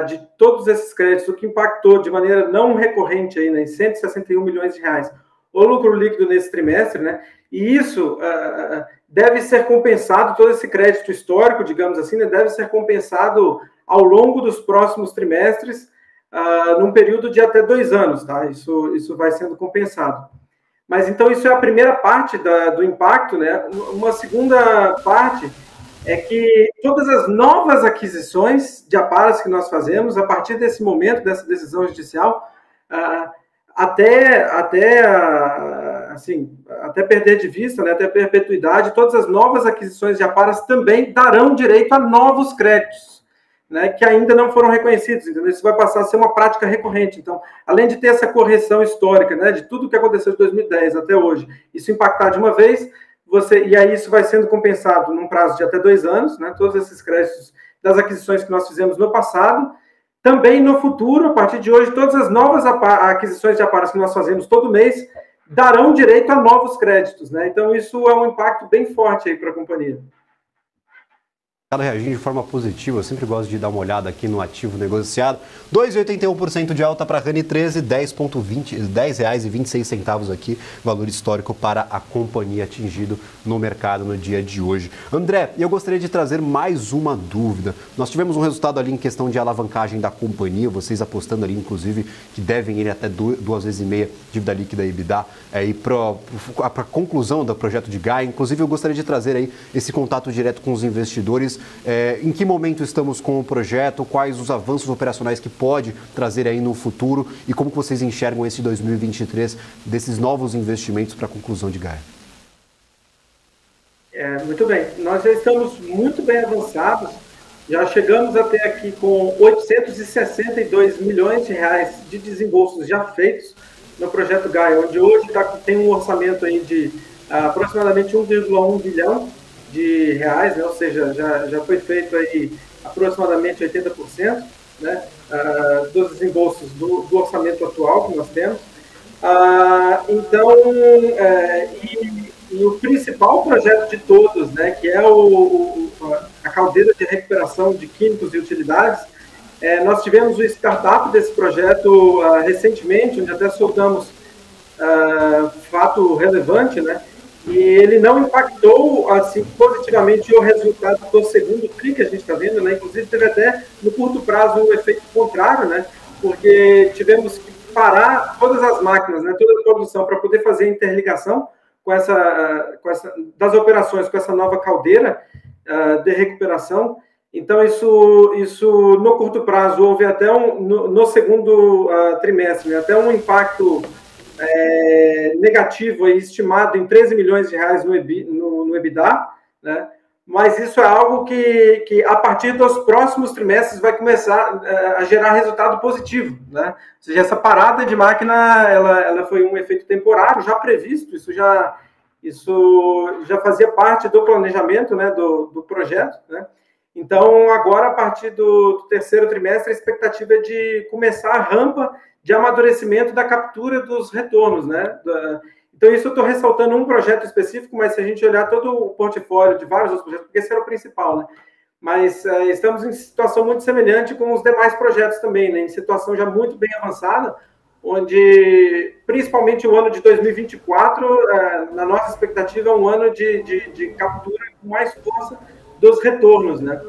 de todos esses créditos, o que impactou de maneira não recorrente aí, né, em 161 milhões de reais o lucro líquido nesse trimestre, né? E isso deve ser compensado, todo esse crédito histórico, digamos assim, né, deve ser compensado ao longo dos próximos trimestres, num período de até 2 anos, tá? Isso vai sendo compensado. Mas então isso é a primeira parte do impacto, né? Uma segunda parte é que todas as novas aquisições de Aparas que nós fazemos, a partir desse momento, dessa decisão judicial, assim, até perder de vista, né, até perpetuidade, todas as novas aquisições de aparas também darão direito a novos créditos, né, que ainda não foram reconhecidos, entendeu? Isso vai passar a ser uma prática recorrente. Então, além de ter essa correção histórica, né, de tudo que aconteceu de 2010 até hoje, isso impactar de uma vez, e aí isso vai sendo compensado num prazo de até 2 anos, né, todos esses créditos das aquisições que nós fizemos no passado. Também no futuro, a partir de hoje, todas as novas aquisições de aparas que nós fazemos todo mês darão direito a novos créditos, né? Então, isso é um impacto bem forte aí para a companhia. Reagindo de forma positiva, eu sempre gosto de dar uma olhada aqui no ativo negociado. 2,81% de alta para a Rani 13, R$10,26 aqui, valor histórico para a companhia atingido no mercado no dia de hoje. André, eu gostaria de trazer mais uma dúvida. Nós tivemos um resultado ali em questão de alavancagem da companhia, vocês apostando ali, inclusive, que devem ir até 2,5 vezes dívida líquida e EBITDA para a conclusão do projeto de Gaia. Inclusive, eu gostaria de trazer aí esse contato direto com os investidores. Em que momento estamos com o projeto, quais os avanços operacionais que pode trazer aí no futuro e como que vocês enxergam esse 2023 desses novos investimentos para a conclusão de Gaia? Muito bem, nós já estamos muito bem avançados, já chegamos até aqui com 862 milhões de reais de desembolsos já feitos no projeto Gaia, onde hoje tem um orçamento aí de aproximadamente 1,1 bilhão de reais, né? Ou seja, já foi feito aí aproximadamente 80%, né, dos desembolsos do orçamento atual que nós temos. Então, e o principal projeto de todos, né, que é a caldeira de recuperação de químicos e utilidades, nós tivemos o startup desse projeto recentemente, onde até soltamos fato relevante, né? E ele não impactou assim, positivamente o resultado do segundo TRI que a gente está vendo, né? Inclusive teve até no curto prazo um efeito contrário, né? Porque tivemos que parar todas as máquinas, né? Toda a produção para poder fazer a interligação das operações com essa nova caldeira de recuperação. Então isso no curto prazo houve até no segundo trimestre, né? Até um impacto negativo aí, estimado em 13 milhões de reais no EBITDA, né? Mas isso é algo que a partir dos próximos trimestres vai começar a gerar resultado positivo, né? Ou seja, essa parada de máquina, ela foi um efeito temporário, já previsto, isso já fazia parte do planejamento, né, do projeto, né? Então, agora, a partir do terceiro trimestre, a expectativa é de começar a rampa de amadurecimento da captura dos retornos, né? Então, isso eu estou ressaltando um projeto específico, mas se a gente olhar todo o portfólio de vários outros projetos, porque esse era o principal, né? Mas estamos em situação muito semelhante com os demais projetos também, né? Em situação já muito bem avançada, onde, principalmente o ano de 2024, na nossa expectativa, é um ano de captura com mais força dos retornos, né?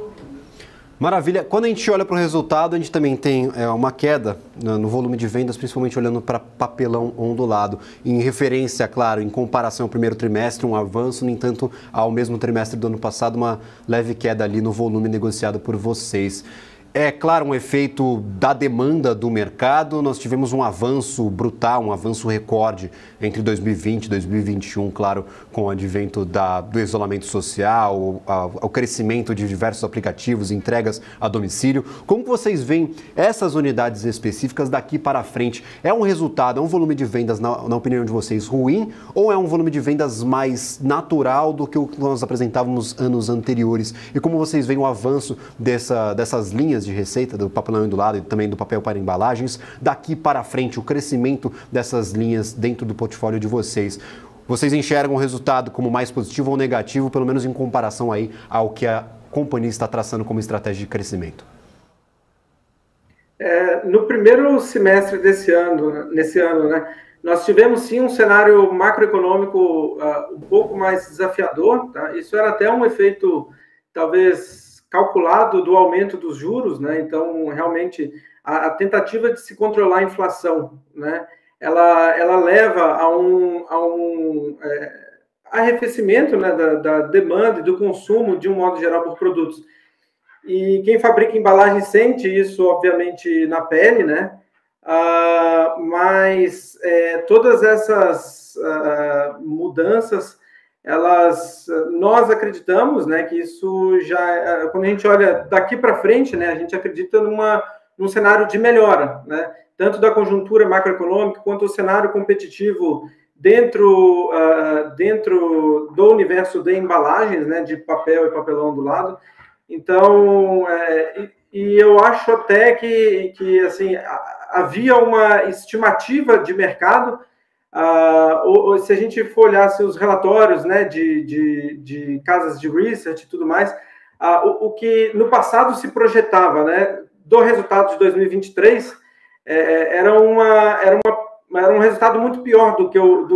Maravilha. Quando a gente olha para o resultado, a gente também tem uma queda no volume de vendas, principalmente olhando para papelão ondulado. Em referência, claro, em comparação ao primeiro trimestre, um avanço, no entanto, ao mesmo trimestre do ano passado, uma leve queda ali no volume negociado por vocês. É, claro, um efeito da demanda do mercado. Nós tivemos um avanço brutal, um avanço recorde entre 2020 e 2021, claro, com o advento do isolamento social, o crescimento de diversos aplicativos, entregas a domicílio. Como vocês veem essas unidades específicas daqui para frente? É um resultado, é um volume de vendas, na opinião de vocês, ruim? Ou é um volume de vendas mais natural do que o que nós apresentávamos anos anteriores? E como vocês veem o avanço dessas linhas de receita, do papelão ondulado e também do papel para embalagens, daqui para frente, o crescimento dessas linhas dentro do portfólio de vocês? Vocês enxergam o resultado como mais positivo ou negativo, pelo menos em comparação aí ao que a companhia está traçando como estratégia de crescimento? No primeiro semestre nesse ano, né, nós tivemos sim um cenário macroeconômico um pouco mais desafiador, tá? Isso era até um efeito, talvez, calculado do aumento dos juros, né? Então, realmente, a tentativa de se controlar a inflação, né, ela leva a um arrefecimento, né, da demanda e do consumo, de um modo geral, por produtos. E quem fabrica embalagem sente isso, obviamente, na pele, né? mas todas essas mudanças, nós acreditamos, né, que isso já, quando a gente olha daqui para frente, né, a gente acredita num cenário de melhora, né, tanto da conjuntura macroeconômica quanto o cenário competitivo dentro do universo de embalagens, né, de papel e papelão do lado. Então, e eu acho até que assim, havia uma estimativa de mercado, se a gente for olhar os relatórios, né, de casas de research e tudo mais, o que no passado se projetava, né, do resultado de 2023, era um resultado muito pior do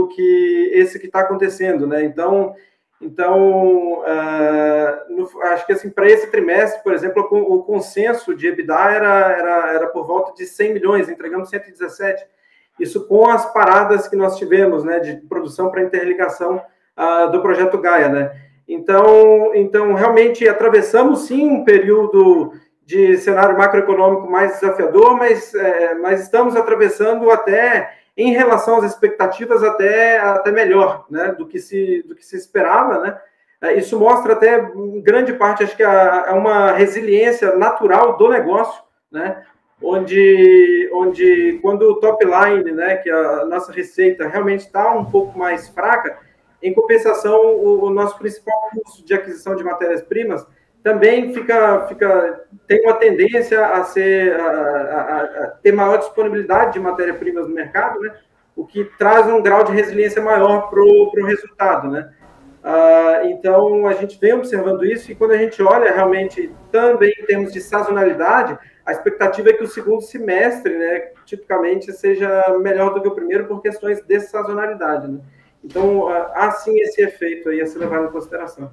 que esse que está acontecendo, né? Então acho que assim, para esse trimestre, por exemplo, o consenso de EBITDA era por volta de 100 milhões, entregamos 117. Isso com as paradas que nós tivemos, né, de produção para interligação do projeto Gaia, né? Então realmente atravessamos sim um período de cenário macroeconômico mais desafiador, mas estamos atravessando até, em relação às expectativas, até melhor, né, do que se esperava, né? Isso mostra até, em grande parte, acho que é uma resiliência natural do negócio, né? Onde quando o top line, né, que a nossa receita realmente está um pouco mais fraca, em compensação, o nosso principal custo de aquisição de matérias-primas também tem uma tendência a ter maior disponibilidade de matéria-primas no mercado, né? O que traz um grau de resiliência maior para o resultado, né? Então, a gente vem observando isso, e quando a gente olha realmente também em termos de sazonalidade, a expectativa é que o segundo semestre, né, tipicamente, seja melhor do que o primeiro por questões de sazonalidade, né? Então, há sim esse efeito aí a ser levado em consideração.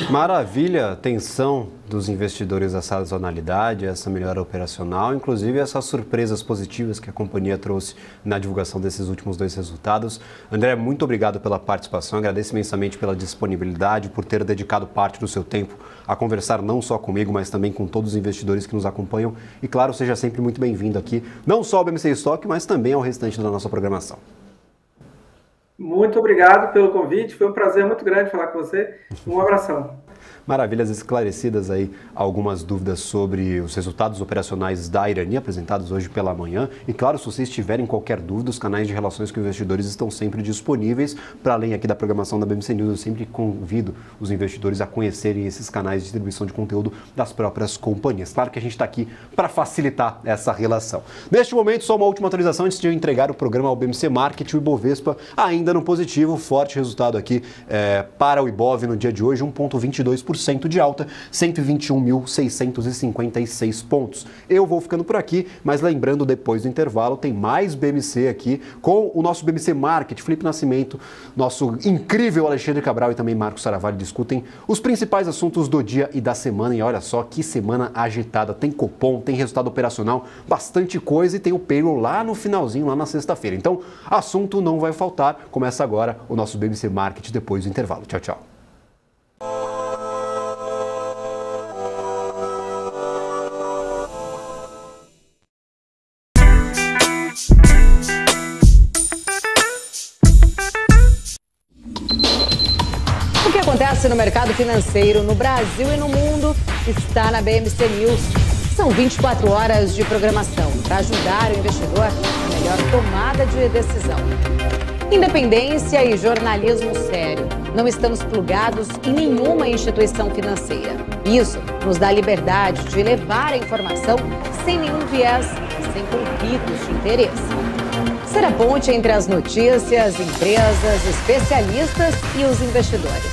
Maravilha, atenção dos investidores à sazonalidade, essa melhora operacional, inclusive essas surpresas positivas que a companhia trouxe na divulgação desses últimos 2 resultados. André, muito obrigado pela participação, agradeço imensamente pela disponibilidade, por ter dedicado parte do seu tempo a conversar não só comigo, mas também com todos os investidores que nos acompanham. E claro, seja sempre muito bem-vindo aqui, não só ao BMC Stock, mas também ao restante da nossa programação. Muito obrigado pelo convite, foi um prazer muito grande falar com você. Um abração. Maravilhas esclarecidas aí, algumas dúvidas sobre os resultados operacionais da Irani apresentados hoje pela manhã. E claro, se vocês tiverem qualquer dúvida, os canais de relações com investidores estão sempre disponíveis. Para além aqui da programação da BMC News, eu sempre convido os investidores a conhecerem esses canais de distribuição de conteúdo das próprias companhias. Claro que a gente está aqui para facilitar essa relação. Neste momento, só uma última atualização antes de eu entregar o programa ao BMC Market. O Ibovespa ainda no positivo, forte resultado aqui para o Ibov no dia de hoje, 1,22% de alta, 121.656 pontos. Eu vou ficando por aqui, mas lembrando, depois do intervalo, tem mais BMC aqui com o nosso BMC Market. Felipe Nascimento, nosso incrível Alexandre Cabral e também Marcos Saravalho discutem os principais assuntos do dia e da semana. E olha só que semana agitada. Tem Copom, tem resultado operacional, bastante coisa, e tem o payroll lá no finalzinho, lá na sexta-feira. Então, assunto não vai faltar. Começa agora o nosso BMC Market depois do intervalo. Tchau, tchau. O que acontece no mercado financeiro no Brasil e no mundo está na BMC News. São 24 horas de programação para ajudar o investidor na melhor tomada de decisão. Independência e jornalismo sério. Não estamos plugados em nenhuma instituição financeira. Isso nos dá liberdade de levar a informação sem nenhum viés, sem conflitos de interesse. Ser a ponte entre as notícias, empresas, especialistas e os investidores.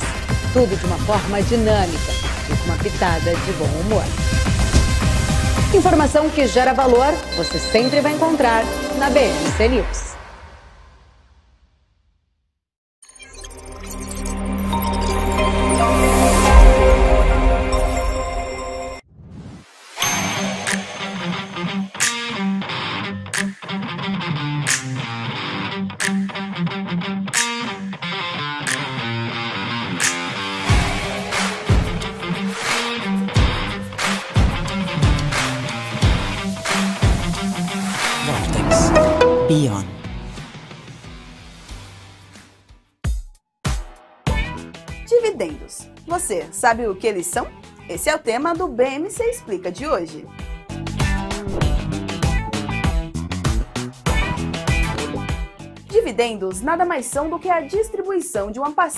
Tudo de uma forma dinâmica e com uma pitada de bom humor. Informação que gera valor, você sempre vai encontrar na BMC News. Vortex. Bion. Dividendos. Você sabe o que eles são? Esse é o tema do BMC Explica de hoje. Dividendos nada mais são do que a distribuição de uma parcela